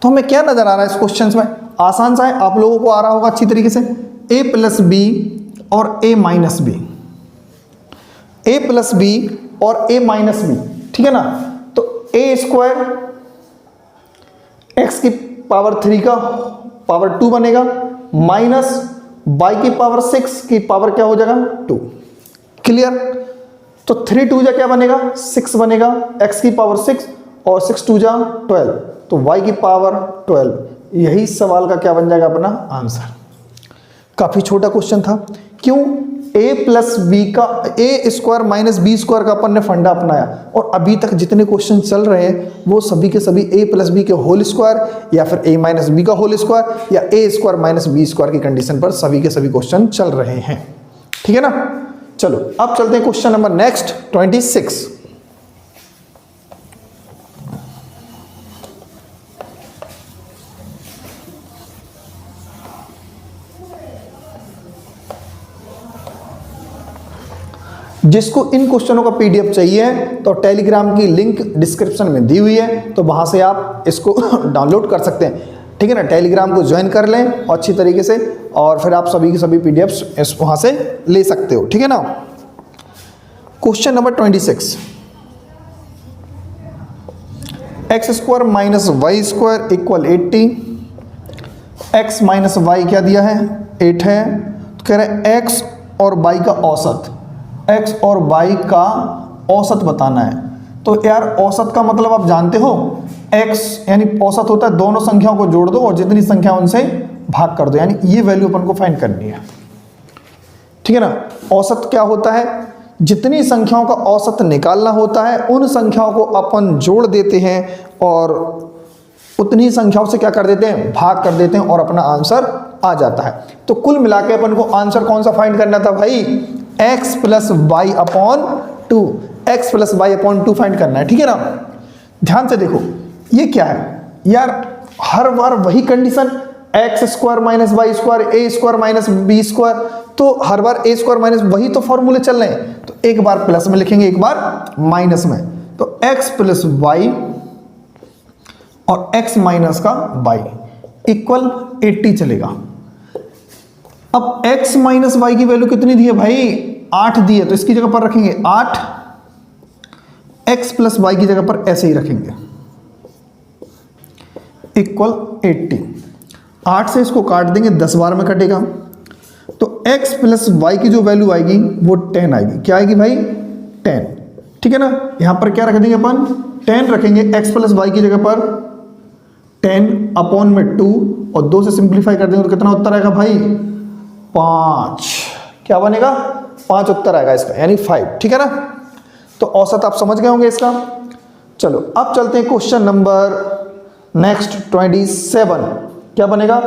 तो हमें क्या नजर आ रहा है इस क्वेश्चन में, आसान सा है, आप लोगों को आ रहा होगा अच्छी तरीके से, a प्लस बी और a minus b, a plus b और a माइनस बी। ठीक है ना? तो a स्क्वायर x की पावर 3 का पावर 2 बनेगा, माइनस y की पावर 6 की पावर क्या हो जाएगा 2। क्लियर? तो 3 2 जा क्या बनेगा 6 बनेगा, x की पावर 6 और 6 2 जा 12, तो y की पावर 12। यही सवाल का क्या बन जाएगा अपना आंसर। काफी छोटा क्वेश्चन था, क्यों, a प्लस बी का a square minus B square का अपन ने फंडा अपनाया, और अभी तक जितने क्वेश्चन चल रहे हैं वो सभी के सभी a प्लस बी के होल स्क्वायर या फिर a माइनस बी का होल स्क्वायर या a square minus B square की कंडीशन पर सभी के सभी क्वेश्चन चल रहे हैं। ठीक है ना? चलो अब चलते हैं क्वेश्चन नंबर नेक्स्ट 26। जिसको इन क्वेश्चनों का पीडीएफ चाहिए तो टेलीग्राम की लिंक डिस्क्रिप्शन में दी हुई है, तो वहां से आप इसको डाउनलोड कर सकते हैं, ठीक है ना। टेलीग्राम को ज्वाइन कर लें अच्छी तरीके से, और फिर आप सभी की सभी पीडीएफ वहां से ले सकते हो, ठीक है ना। Question number 26, x square minus Y square equal 80। X minus y क्या दिया है, 8 है। तो कह रहे हैं एक्स और वाई का औसत, एक्स और वाई का औसत बताना है। तो यार औसत का मतलब आप जानते हो, एक्स यानी औसत होता है दोनों संख्याओं को जोड़ दो और जितनी संख्या उनसे भाग कर दो, यानी ये वैल्यू अपन को फाइंड करनी है, ठीक है ना। औसत क्या होता है, जितनी संख्याओं का औसत निकालना होता है उन संख्याओं को अपन जोड़ देते हैं और उतनी संख्याओं से क्या कर देते हैं, भाग कर देते हैं और अपना आंसर आ जाता है। तो कुल मिला के अपन को आंसर कौन सा फाइंड करना था भाई, x plus y upon 2, x plus y upon 2 find करना है, ठीक है ना। ध्यान से देखो ये क्या है यार, हर बार वही condition, X square minus Y square A square minus B square, तो हर बार ए स्क्वायर माइनस वही तो फॉर्मूले चल रहे हैं। तो एक बार प्लस में लिखेंगे एक बार माइनस में, तो एक्स प्लस वाई और x माइनस का वाई इक्वल 80 चलेगा। अब x माइनस वाई की वैल्यू कितनी दी है भाई, 8 दी है, तो इसकी जगह पर रखेंगे 8, x प्लस वाई की जगह पर ऐसे ही रखेंगे इक्वल 80। 8 से इसको काट देंगे 10 बार में कटेगा, तो x प्लस वाई की जो वैल्यू आएगी वो 10 आएगी। क्या आएगी भाई, 10, ठीक है ना। यहां पर क्या रख देंगे अपन, 10 रखेंगे x प्लस वाई की जगह पर, 10 अपॉन में 2 और 2 से सिंप्लीफाई कर देंगे तो कितना उत्तर आएगा भाई, 5। क्या बनेगा, 5 उत्तर आएगा इसका, यानी 5, ठीक है ना। तो औसत आप समझ गए होंगे इसका। चलो अब चलते हैं क्वेश्चन नंबर नेक्स्ट 27। क्या बनेगा,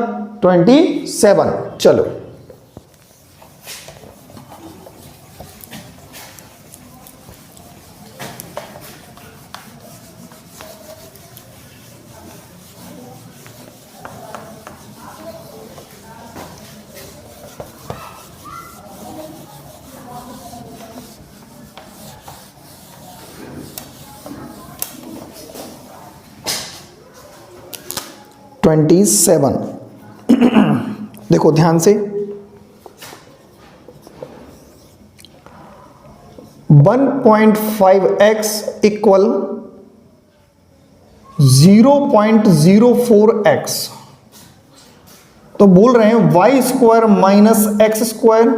27। चलो (27) देखो ध्यान से, 1.5x इक्वल 0.04x। तो बोल रहे हैं y square minus x square,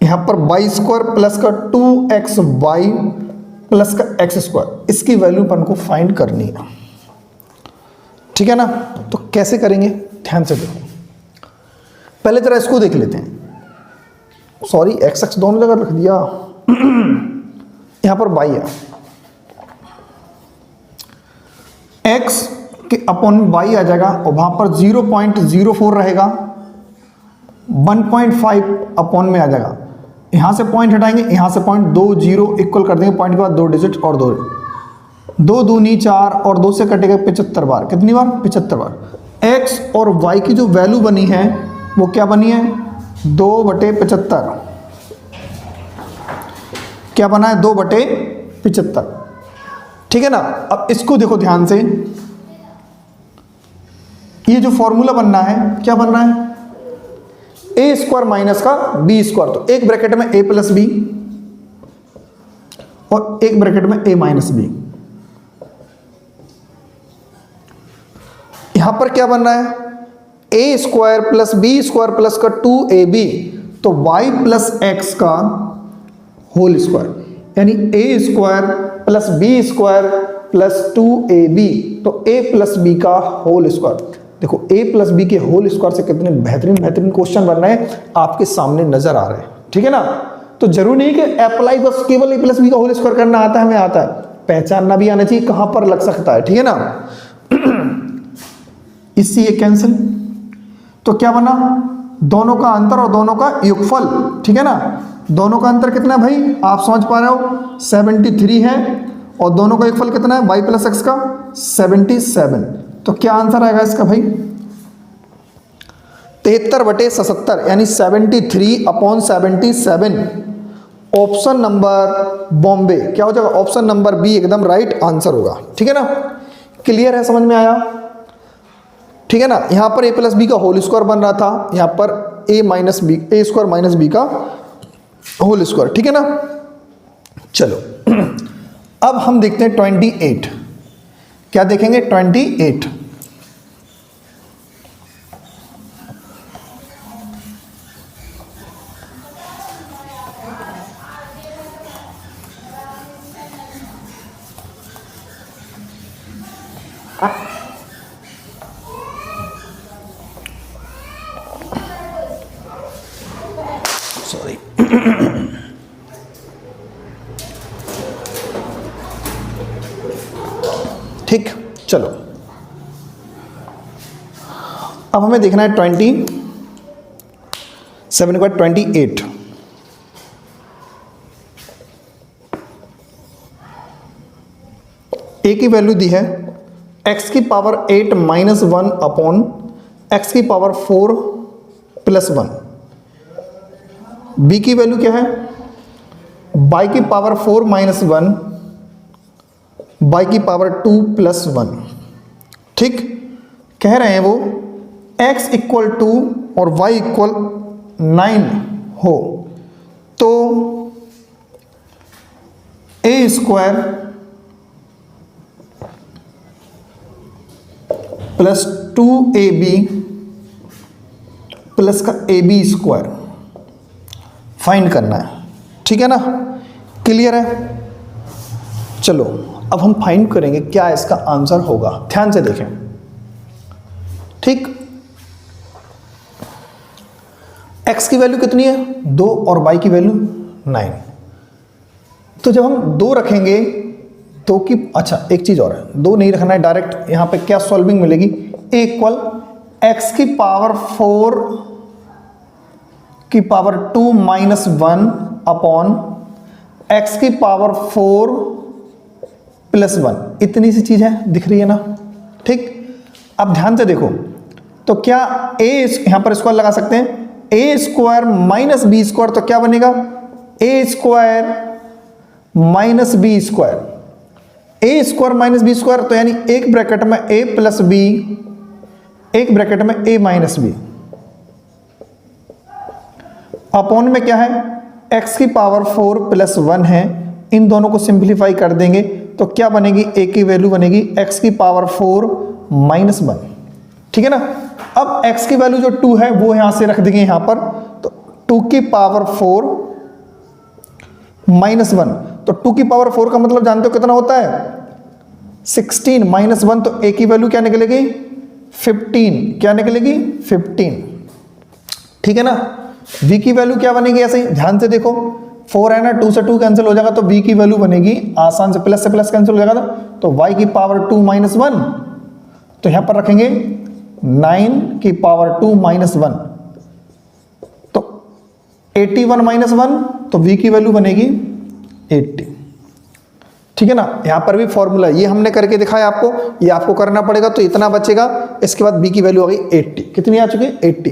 यहां पर वाई स्क्वायर प्लस का 2xy प्लस का एक्स स्क्वायर, इसकी वैल्यू अपन को फाइंड करनी है, ठीक है ना। तो कैसे करेंगे, ध्यान से देखो। पहले जरा इसको देख लेते हैं, सॉरी एक्स एक्स दोनों जगह रख दिया। यहां पर वाई है, एक्स के अपॉन वाई आ जाएगा और वहां पर 0.04 रहेगा, 1.5 अपॉन में आ जाएगा। यहां से पॉइंट हटाएंगे, यहां से पॉइंट 2 0 इक्वल कर देंगे, पॉइंट के बाद 2 डिजिट और 2 दूनी 4 और 2 से कटेगा 75 बार। कितनी बार, 75 बार। एक्स और वाई की जो वैल्यू बनी है वो क्या बनी है, 2/75। क्या बना है, 2/75, ठीक है ना। अब इसको देखो ध्यान से, ये जो फॉर्मूला बनना है क्या बनना है, ए स्क्वायर माइनस का बी स्क्वायर। तो एक ब्रैकेट में ए प्लस बी और एक ब्रैकेट में ए माइनस बी। यहां पर क्या बनना है, A square plus B square plus का 2ab, तो y प्लस एक्स का होल स्क्वायर, यानी A square plus B square plus 2ab, तो a प्लस बी का होल स्क्वायर। देखो a प्लस बी के होल स्क्वायर से कितने बेहतरीन क्वेश्चन बन रहे हैं आपके सामने नजर आ रहे हैं, ठीक है ना। तो जरूरी नहीं कि अप्लाई बस केवल a प्लस बी का होल स्क्वायर करना आता है, हमें आता है, पहचानना भी आना चाहिए कहां पर लग सकता है, ठीक है ना। इससे ये कैंसिल, तो क्या बना, दोनों का अंतर और दोनों का योगफल, ठीक है ना। दोनों का अंतर कितना है भाई, आप समझ पा रहे हो, 73 है, और दोनों का योगफल कितना है, y प्लस एक्स का 77। तो क्या आंसर आएगा इसका भाई, 73/77 यानी 73/77। ऑप्शन नंबर बॉम्बे क्या हो जाएगा? ऑप्शन नंबर बी एकदम राइट आंसर होगा। ठीक है ना, क्लियर है, समझ में आया? ठीक है ना, यहां पर a प्लस बी का होल स्क्वायर बन रहा था, यहां पर a स्क्वायर माइनस बी का होल स्क्वायर। ठीक है ना, चलो अब हम देखते हैं 28। क्या देखेंगे? 28। सॉरी ठीक, चलो अब हमें देखना है 27 के बाद 28। ए की वैल्यू दी है x की पावर 8 माइनस 1 अपॉन x की पावर 4 प्लस 1। b की वैल्यू क्या है? y की पावर 4 माइनस 1 y की पावर 2 प्लस 1। ठीक, कह रहे हैं वो x इक्वल 2 और y इक्वल 9 हो तो a square plus 2ab plus का ab स्क्वायर फाइंड करना है। ठीक है ना, क्लियर है? चलो अब हम फाइंड करेंगे क्या इसका आंसर होगा, ध्यान से देखें। ठीक, x की वैल्यू कितनी है? 2 और y की वैल्यू 9। तो जब हम 2 रखेंगे तो की अच्छा एक चीज और है, 2 नहीं रखना है, डायरेक्ट यहां पे क्या सॉल्विंग मिलेगी? a इक्वल x की पावर 4 की पावर 2 माइनस 1 अपॉन x की पावर 4 प्लस 1। इतनी सी चीज है, दिख रही है ना? ठीक, अब ध्यान से देखो तो क्या a यहां पर स्क्वायर लगा सकते हैं, a square minus B square, तो क्या बनेगा? a square minus B square, a square minus B square, तो यानी एक ब्रैकेट में a प्लस बी, एक ब्रैकेट में a माइनस बी, अपॉन में क्या है? x की पावर 4 प्लस 1 है। इन दोनों को सिंप्लीफाई कर देंगे तो क्या बनेगी? a की वैल्यू बनेगी x की पावर 4 माइनस 1। ठीक है ना, अब x की वैल्यू जो 2 है वो यहां से रख देंगे यहां पर, तो 2 की पावर 4 माइनस 1, तो 2 की पावर 4 का मतलब जानते हो कितना होता है? 16 माइनस 1, तो a की वैल्यू क्या निकलेगी? 15। क्या निकलेगी? 15। ठीक है ना, v की वैल्यू क्या बनेगी? ऐसे ही ध्यान से देखो, 4 है ना, 2 से 2 कैंसिल हो जाएगा, तो v की वैल्यू बनेगी आसान से प्लस कैंसिल हो जाएगा, तो y की पावर 2 माइनस 1, तो यहां पर रखेंगे 9 की पावर 2 माइनस 1, तो 81 माइनस 1, तो v की वैल्यू बनेगी 80। ठीक है ना, यहां पर भी फॉर्मूला ये हमने करके दिखाया आपको, ये आपको करना पड़ेगा, तो इतना बचेगा। इसके बाद b की वैल्यू आ गई 80। कितनी आ चुकी है? 80।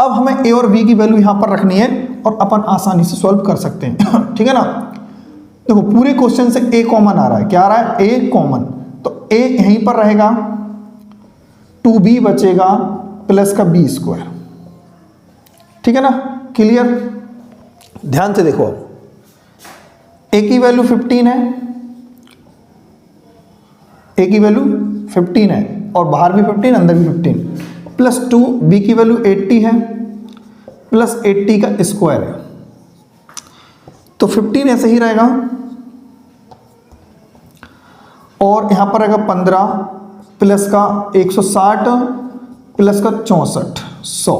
अब हमें a और b की वैल्यू यहां पर रखनी है और अपन आसानी से सॉल्व कर सकते हैं। ठीक है ना, देखो पूरे क्वेश्चन से a कॉमन आ रहा है। क्या आ रहा है? a कॉमन, तो a यहीं पर रहेगा, 2b बचेगा प्लस का b स्क्वायर। ठीक है ना, क्लियर? ध्यान से देखो, a की वैल्यू 15 है, a की वैल्यू 15 है और बाहर भी 15 अंदर भी 15, प्लस 2 b की वैल्यू 80 है प्लस 80 का स्क्वायर है, तो 15 ऐसे ही रहेगा और यहां पर रहेगा 15 प्लस का 160 प्लस का 64 100।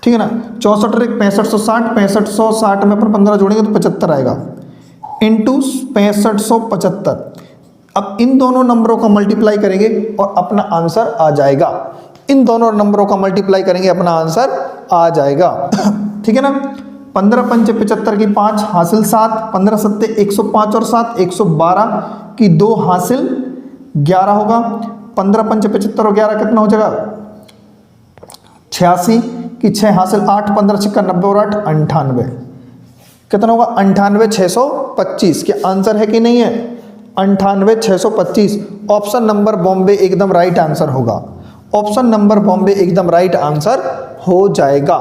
ठीक है ना, 64 और 6560, 6560 में अपन 15 जोड़ेंगे तो 75 आएगा, इंटू 6575। अब इन दोनों नंबरों का मल्टीप्लाई करेंगे और अपना आंसर आ जाएगा। इन दोनों नंबरों का मल्टीप्लाई करेंगे, अपना आंसर आ जाएगा। ठीक है ना, 15 पंचे 75 की 5 हासिल 7, 15 सत्ते 105 और 7 112 की 2 हासिल 11 होगा। 15 पंचे 75 और 11 कितना हो जाएगा? 86 की 6 हासिल 8 15 छक्का 90 और 8 98, कितना होगा 98,625। क्या आंसर है कि नहीं है? 98,625। ऑप्शन नंबर बॉम्बे एकदम राइट आंसर होगा। ऑप्शन नंबर बॉम्बे एकदम राइट आंसर हो जाएगा।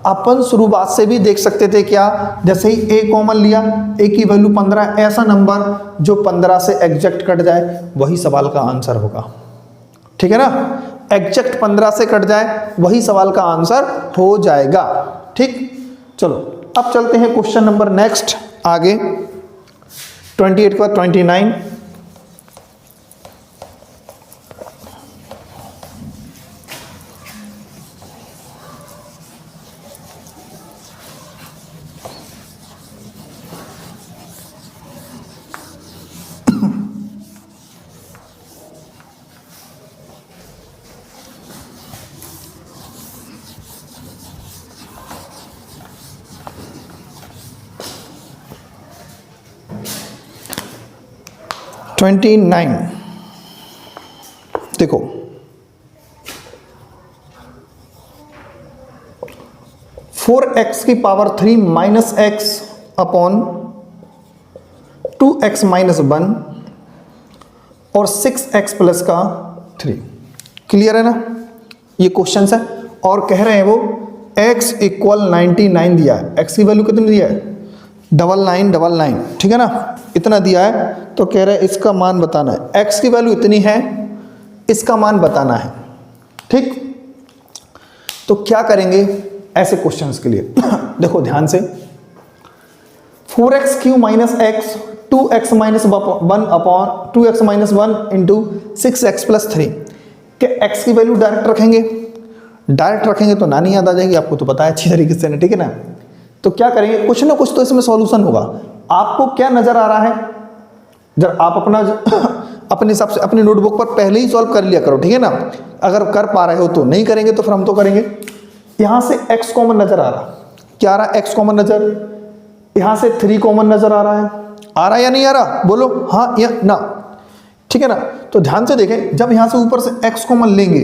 अपन शुरुआत से भी देख सकते थे क्या, जैसे ही ए कॉमन लिया, ए की वैल्यू 15, ऐसा नंबर जो 15 से एग्जैक्ट कट जाए वही सवाल का आंसर होगा। ठीक है ना, एग्जैक्ट 15 से कट जाए वही सवाल का आंसर हो जाएगा। ठीक, चलो अब चलते हैं क्वेश्चन नंबर नेक्स्ट आगे, 28 के बाद 29। देखो, 4x की power 3 minus x upon 2x minus 1 और 6x प्लस का 3। क्लियर है ना, ये क्वेश्चन है। और कह रहे हैं वो x इक्वल 99 दिया है। x की वैल्यू कितनी दिया है? 9999, ठीक है ना, इतना दिया है। तो कह रहे हैं इसका मान बताना है। x की वैल्यू इतनी है, इसका मान बताना है। ठीक, तो क्या करेंगे ऐसे क्वेश्चंस के लिए? देखो ध्यान से, 4x Q minus x 2x minus 1 upon 2x minus 1 into 6x plus 3। क्या x की वैल्यू डायरेक्ट रखेंगे? डायरेक्ट रखेंगे तो नानी याद आ जाएगी, आपको तो पता है अच्छी तरीके से ना, ठीक है ना। तो क्या करेंगे, कुछ ना कुछ तो इसमें सॉल्यूशन होगा। आपको क्या नजर आ रहा है, जब आप अपने हिसाब से अपनी नोटबुक पर पहले ही सॉल्व कर लिया करो, ठीक है ना। अगर कर पा रहे हो तो, नहीं करेंगे तो फिर हम तो करेंगे। यहां से x कॉमन नजर आ रहा, क्या आ रहा है? x कॉमन नजर, यहां से 3 कॉमन नजर आ रहा है या नहीं आ रहा? बोलो हाँ या ना, ठीक है ना। तो ध्यान से देखें, जब यहां से ऊपर से x कॉमन लेंगे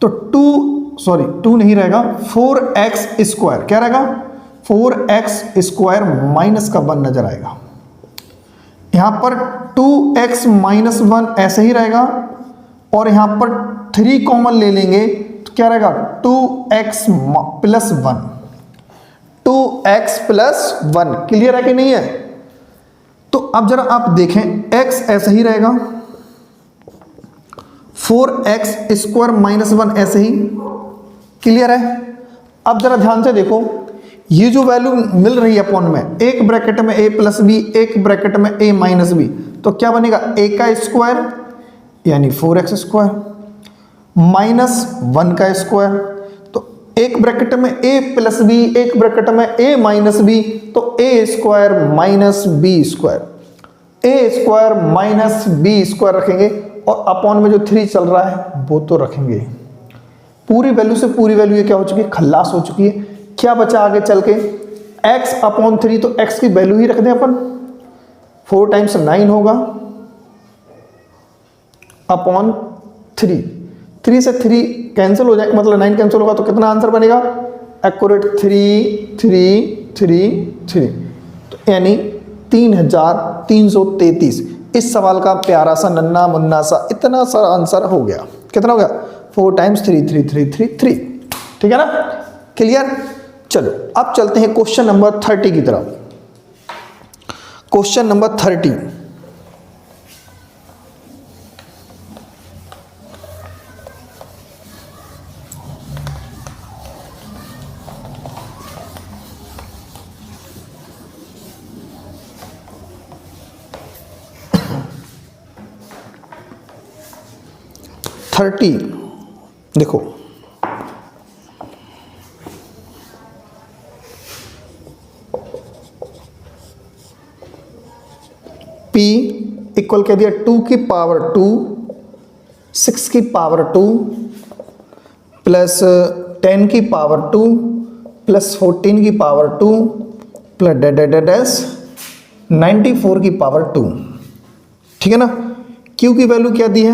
तो 2 नहीं रहेगा, 4x स्क्वायर, क्या रहेगा? 4x स्क्वायर माइनस का 1 नजर आएगा। यहां पर 2x माइनस 1 ऐसे ही रहेगा, और यहां पर 3 कॉमन ले लेंगे तो क्या रहेगा? 2x plus 1, 2x plus 1। Clear है कि नहीं है? तो अब जरा आप देखें, x ऐसे ही रहेगा, 4x स्क्वायर माइनस 1 ऐसे ही। क्लियर है? अब जरा ध्यान से देखो, ये जो वैल्यू मिल रही है अपॉन में, एक ब्रैकेट में a प्लस बी, एक ब्रैकेट में a माइनस बी, तो क्या बनेगा? a का स्क्वायर यानी 4x स्क्वायर माइनस 1 का स्क्वायर। तो एक ब्रैकेट में a प्लस बी, एक ब्रैकेट में a माइनस बी, तो a square minus B square, a square minus B square रखेंगे, और अपॉन में जो 3 चल रहा है वो तो रखेंगे। पूरी वैल्यू से पूरी वैल्यू ये क्या हो चुकी है? खल्लास हो चुकी है। क्या बचा आगे चल के? x अपॉन 3, तो x की वैल्यू ही रख दें अपन, 4 टाइम्स 9 होगा अपॉन 3 से 3 कैंसिल हो जाएगा, मतलब 9 कैंसिल होगा, तो कितना आंसर बनेगा? एक्यूरेट 3 तो यानी 3333। इस सवाल का प्यारा सा नन्ना मुन्ना सा इतना सा आंसर हो गया। कितना हो गया? 4 टाइम्स 3 ठीक है ना। क्लियर? चलो अब चलते हैं क्वेश्चन नंबर 30 की तरफ। क्वेश्चन नंबर 30, देखो, P इक्वल कह दिया 2 की पावर 2, 6 की पावर 2 प्लस 10 की पावर 2 प्लस 14 की पावर 2 प्लस 94 की पावर 2। ठीक है ना। Q की वैल्यू क्या दी है?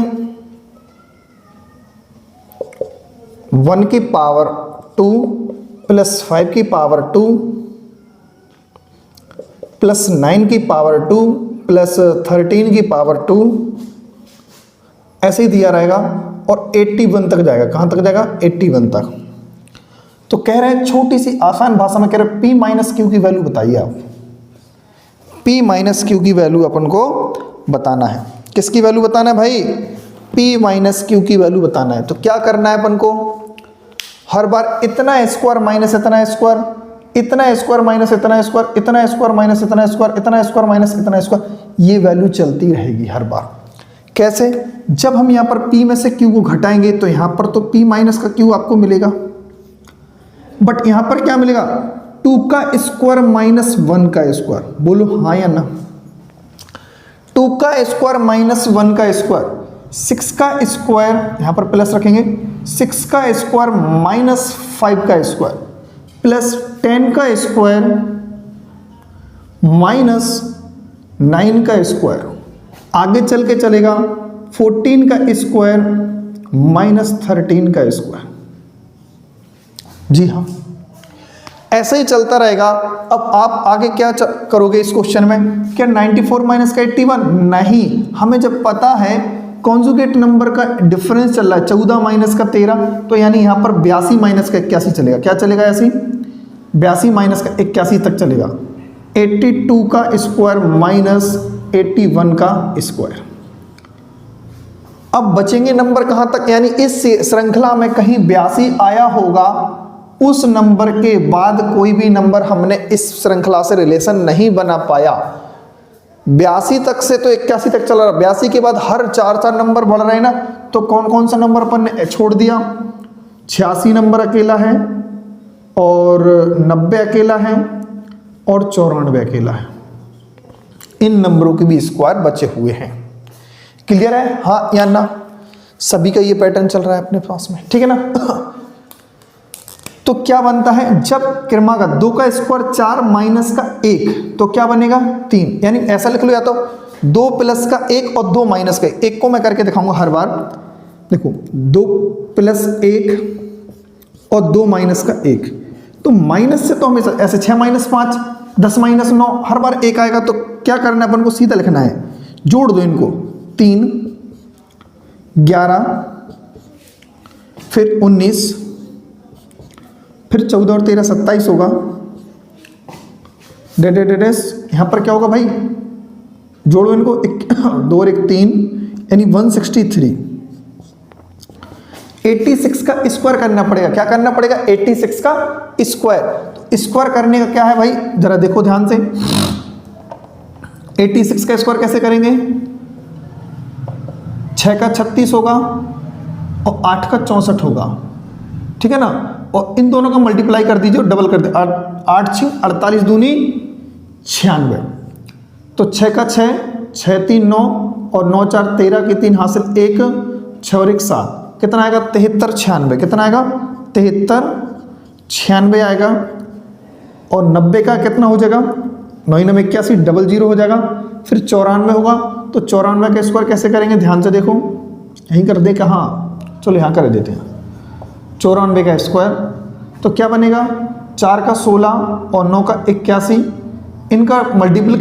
1 की पावर 2 प्लस 5 की पावर 2 प्लस 9 की पावर 2 प्लस 13 की पावर 2 ऐसे ही दिया रहेगा और 81 तक जाएगा। कहाँ तक जाएगा? 81 तक। तो कह रहे हैं छोटी सी आसान भाषा में कह रहे हैं P माइनस क्यू की वैल्यू बताइए आप। P माइनस क्यू की वैल्यू अपन को बताना है। किसकी वैल्यू बताना है भाई? P माइनस क्यू की वैल्यू बताना है। तो क्या करना है अपन को? हर बार इतना स्क्वायर माइनस इतना स्क्वायर, इतना स्क्वायर माइनस इतना स्क्वायर, इतना स्क्वायर माइनस इतना स्क्वायर, इतना स्क्वायर माइनस इतना स्क्वायर, ये वैल्यू चलती रहेगी हर बार। कैसे? जब हम यहाँ पर P में से Q को घटाएंगे तो यहाँ पर तो P माइनस का Q आपको मिलेगा, बट यहाँ पर क्या मिलेगा? 2 का स्क्वायर माइनस 1 का स्क्वायर। बोलो हाँ या ना? 2 का स्क्वायर माइनस 1 का स्क्वायर, 6 का स्क्वायर यहाँ पर प्लस रखेंगे, 6 का स्क्वायर माइनस 5 का स्क्वायर प्लस 10 का स्क्वायर माइनस 9 का स्क्वायर। आगे चल के चलेगा 14 का स्क्वायर माइनस 13 का स्क्वायर। जी हाँ, ऐसे ही चलता रहेगा। अब आप आगे क्या करोगे इस क्वेश्चन में? क्या 94 माइनस का 81? नहीं, हमें जब पता है कॉन्जुगेट नंबर का डिफरेंस चल रहा है 14 माइनस का 13, तो यानी यहाँ पर 82 माइनस का 81 चलेगा। क्या चलेगा? ऐसी 82 माइनस का 81 तक चलेगा। 82 का स्क्वायर माइनस 81 का स्क्वायर। अब बचेंगे नंबर कहां तक? यानी इस श्रृंखला में कहीं 82 आया होगा, उस नंबर के बाद कोई भी नंबर हमने इस श्रृंखला से रिलेशन नहीं बना पाया। 82 तक से तो 81 तक चल रहा, 82 के बाद हर 4 नंबर बढ़ रहे हैं ना, तो कौन कौन सा नंबर अपन ने छोड़ दिया? 86 नंबर अकेला है, और 90 अकेला है, और 94 अकेला है। इन नंबरों के भी स्क्वायर बचे हुए हैं। क्लियर है? हाँ या ना? सभी का ये पैटर्न चल रहा है अपने पास में, ठीक है ना? तो क्या बनता है? जब क्रमांक 2 का स्क्वायर 4 माइनस का 1, तो क्या बनेगा? 3। यानी ऐसा लिख लो, या तो 2 प्लस का 1 और 2 माइनस का 1 को मैं करके दिखाऊंगा हर बार। देखो 2 प्लस 1 और 2 माइनस का 1, तो माइनस से तो हमेशा ऐसे 6 माइनस 5, 10 माइनस 9, हर बार 1 आएगा। तो क्या करना है अपन को? सीधा लिखना है, जोड़ दो इनको। 3, 11, फिर 19, फिर 14 और 13 27 होगा। डेडेडेडेस यहाँ पर क्या होगा भाई? जोड़ो इनको, 2 और 1 3, यानी 163। 86 का स्क्वायर करना पड़ेगा। क्या करना पड़ेगा? 86 का स्क्वायर। तो स्क्वायर करने का क्या है भाई? जरा देखो ध्यान से। 86 का स्क्वायर कैसे करेंगे? 6 का 36 होगा और 8 का 64 होगा, ठीक है ना? और इन दोनों का मल्टीप्लाई कर दीजिए और डबल कर दे। 8 6 48 दूनी 96। तो 6 का 6, 6 3 9, और 9 4 13 की 3 हासिल 1, 6 और 1 7, कितना आएगा? 73 96। कितना आएगा? 73 96 आएगा। और 90 का कितना हो जाएगा? 9 9 81, डबल 0 हो जाएगा। फिर 94 होगा। तो 94 का स्क्वायर कैसे करेंगे? ध्यान से देखो, यहीं कर दे। कहाँ? चलो यहाँ कर देते हैं। 94 का स्क्वायर तो क्या बनेगा? 4 का 16 और 9 का 81, इनका मल्टीपल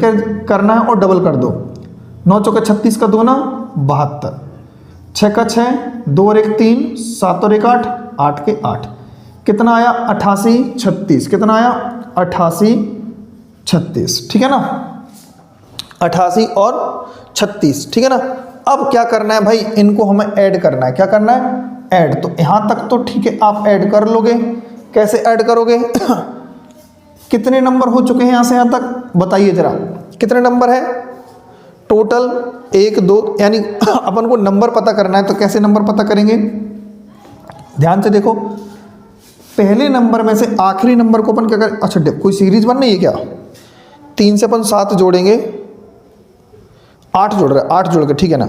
करना है और डबल कर दो। 9 चौका 36 का 2 ना 72, 6 का 6, 2 और 1 3, 7 और 1 8, 8 के 8, कितना आया? 88 36। कितना आया? 88 36, ठीक है ना? 88 और 36, ठीक है ना? अब क्या करना है भाई? इनको हमें ऐड करना है। क्या करना है? ऐड। तो यहां तक तो ठीक है, आप ऐड कर लोगे। कैसे ऐड करोगे? कितने नंबर हो चुके हैं यहां से यहां तक? बताइए जरा, कितने नंबर है टोटल? 1 2, यानी अपन को नंबर पता करना है। तो कैसे नंबर पता करेंगे? ध्यान से देखो, पहले नंबर में से आखिरी नंबर को अपन क्या करें? अच्छा, कोई सीरीज बन रही है क्या? 3 से अपन 7 जोड़ेंगे, 8 जोड़ रहे, 8 जोड़ के, ठीक है ना?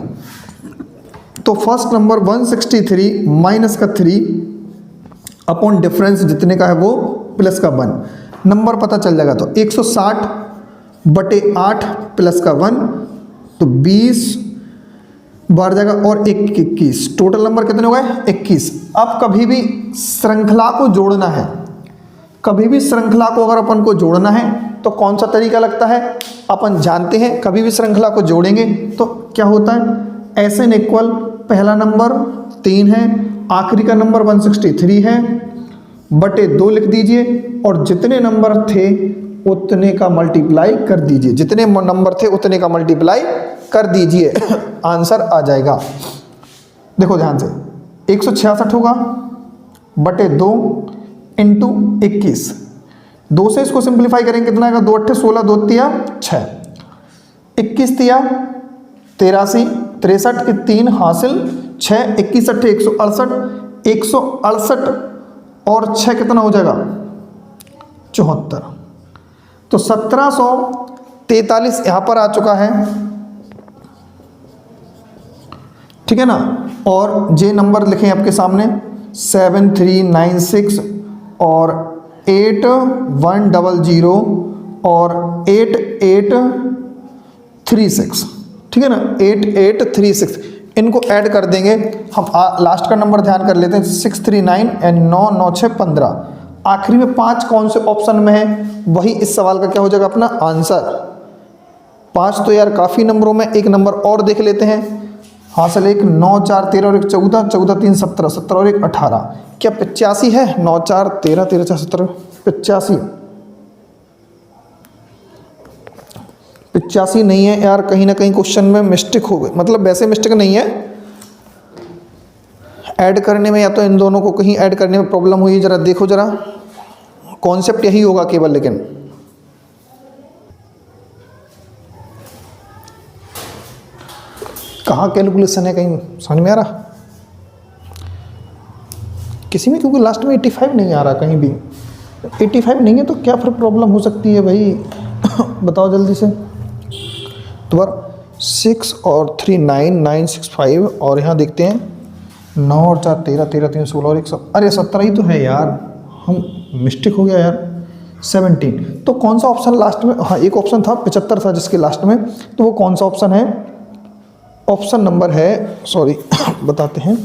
तो फर्स्ट नंबर 163 माइनस का 3 अपॉन डिफरेंस जितने का है वो प्लस का 1, नंबर पता चल जाएगा। तो 160/8 प्लस का 1, तो 20 बाहर जाएगा और 21, टोटल नंबर कितने हो गए 21। अब कभी भी श्रृंखला को जोड़ना है, कभी भी श्रृंखला को अगर अपन को जोड़ना है तो कौन सा तरीका लगता है, अपन जानते हैं कभी भी श्रृंखला को जोड़ेंगे तो क्या होता है, SN इक्वल पहला नंबर 3 है, आखिरी का नंबर 163 है, बटे 2 लिख दीजिए और जितने नंबर थे उतने का मल्टीप्लाई कर दीजिए, जितने नंबर थे उतने का मल्टीप्लाई कर दीजिए, आंसर आ जाएगा। देखो ध्यान से 166 होगा बटे 2 इंटू 21, 2 से इसको सिंप्लीफाई करेंगे कितना आएगा, 2 8 16, 2 तिया 6, 21 तिया 83, 63 के 3 हासिल 6, 21 8 168, 168 और 6 कितना हो जाएगा 74। तो 1743 यहाँ पर आ चुका है, ठीक है ना। और जे नंबर लिखें आपके सामने 7396 और 8100 और 8836, ठीक है ना, 8836 इनको ऐड कर देंगे हम। लास्ट का नंबर ध्यान कर लेते हैं 639 एंड 9 9 6 15, आखिरी में 5 कौन से ऑप्शन में है, वही इस सवाल का क्या हो जाएगा अपना आंसर। 5 तो यार काफ़ी नंबरों में, एक नंबर और देख लेते हैं, हासिल 1 9 4 13 और 1 14, 14 3 17, 17 और 1 18, क्या 85 है, 9 4 13 13 4 17 85, 85 नहीं है यार, कहीं ना कहीं क्वेश्चन में मिस्टेक हो गई, मतलब वैसे मिस्टेक नहीं है, ऐड करने में या तो इन दोनों को कहीं ऐड करने में प्रॉब्लम हुई, जरा देखो, जरा कॉन्सेप्ट यही होगा केवल, लेकिन कहाँ कैलकुलेशन है, कहीं समझ में आ रहा किसी में, क्योंकि लास्ट में 85 नहीं आ रहा कहीं भी, 85 नहीं है तो क्या फिर प्रॉब्लम हो सकती है भाई बताओ जल्दी से। तो बार 6 और 3 9 965 और यहाँ देखते हैं 9 और 4 13 13 3 16 और 1 अरे 17 ही तो है यार, हम मिस्टेक हो गया यार 17। तो कौन सा ऑप्शन लास्ट में, हाँ एक ऑप्शन था 75 था जिसके लास्ट में, तो वो कौन सा ऑप्शन है, ऑप्शन नंबर है, सॉरी बताते हैं,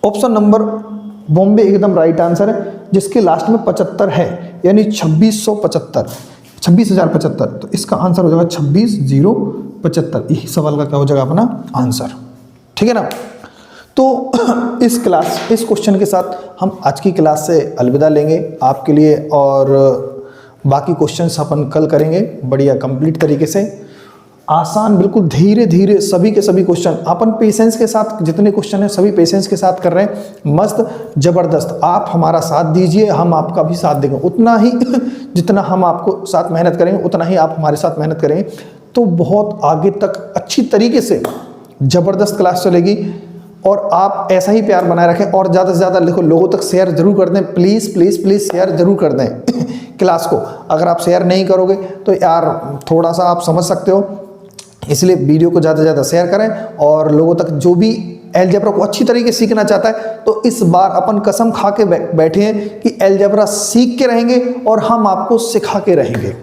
ऑप्शन नंबर बॉम्बे एकदम राइट आंसर है, जिसके लास्ट में 75 है, यानी 2675, 26075। तो इसका आंसर हो जाएगा 26075, यही सवाल का क्या हो जाएगा अपना आंसर, ठीक है ना। तो इस क्वेश्चन के साथ हम आज की क्लास से अलविदा लेंगे आपके लिए, और बाकी क्वेश्चंस अपन कल करेंगे बढ़िया कंप्लीट तरीके से, आसान बिल्कुल, धीरे धीरे सभी के सभी क्वेश्चन अपन पेशेंस के साथ, जितने क्वेश्चन हैं सभी पेशेंस के साथ कर रहे हैं, मस्त ज़बरदस्त। आप हमारा साथ दीजिए, हम आपका भी साथ देंगे, उतना ही जितना हम आपको साथ मेहनत करेंगे उतना ही आप हमारे साथ मेहनत करेंगे, तो बहुत आगे तक अच्छी तरीके से ज़बरदस्त क्लास चलेगी। और आप ऐसा ही प्यार बनाए रखें, और ज़्यादा से ज़्यादा लिखो, लोगों तक शेयर जरूर कर दें, प्लीज़ प्लीज़ प्लीज़ शेयर जरूर कर दें क्लास को। अगर आप शेयर नहीं करोगे तो यार थोड़ा सा आप समझ सकते हो, इसलिए वीडियो को ज़्यादा से ज़्यादा शेयर करें, और लोगों तक जो भी अलजेब्रा को अच्छी तरीके से सीखना चाहता है, तो इस बार अपन कसम खा के बैठे हैं कि अलजेब्रा सीख के रहेंगे और हम आपको सिखा के रहेंगे।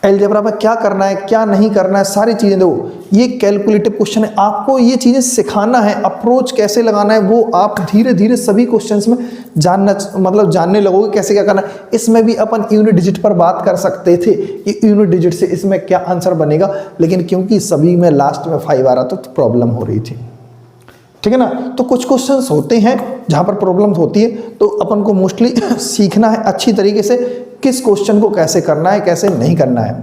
अलजेब्रा में क्या करना है क्या नहीं करना है सारी चीज़ें, देखो ये कैलकुलेटिव क्वेश्चन है, आपको ये चीज़ें सिखाना है, अप्रोच कैसे लगाना है वो आप धीरे धीरे सभी क्वेश्चंस में जानने लगोगे कैसे क्या करना है। इसमें भी अपन यूनिट डिजिट पर बात कर सकते थे कि यूनिट डिजिट से इसमें क्या आंसर बनेगा, लेकिन क्योंकि सभी में लास्ट में 5 आ रहा था तो प्रॉब्लम हो रही थी, ठीक है ना। तो कुछ क्वेश्चंस होते हैं जहाँ पर प्रॉब्लम होती है, तो अपन को मोस्टली सीखना है अच्छी तरीके से किस क्वेश्चन को कैसे करना है कैसे नहीं करना है,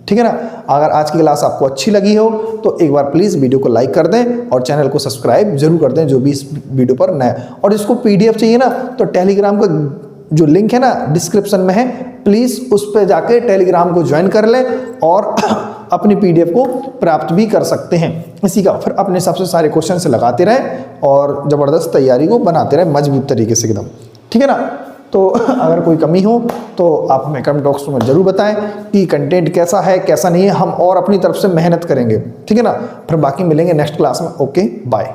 ठीक है ना। अगर आज की क्लास आपको अच्छी लगी हो तो एक बार प्लीज़ वीडियो को लाइक कर दें और चैनल को सब्सक्राइब जरूर कर दें जो भी इस वीडियो पर नया है। और इसको PDF चाहिए ना, तो टेलीग्राम का जो लिंक है ना डिस्क्रिप्शन में है, प्लीज़ उस पर जाके टेलीग्राम को ज्वाइन कर लें और अपनी PDF को प्राप्त भी कर सकते हैं। इसी का फिर अपने हिसाब से सारे क्वेश्चन से लगाते रहें और ज़बरदस्त तैयारी को बनाते रहें मजबूत तरीके से एकदम, ठीक है ना। तो अगर कोई कमी हो तो आप हमें कमेंट बॉक्स में ज़रूर बताएं कि कंटेंट कैसा है कैसा नहीं है, हम और अपनी तरफ से मेहनत करेंगे, ठीक है ना। फिर बाकी मिलेंगे नेक्स्ट क्लास में, ओके बाय।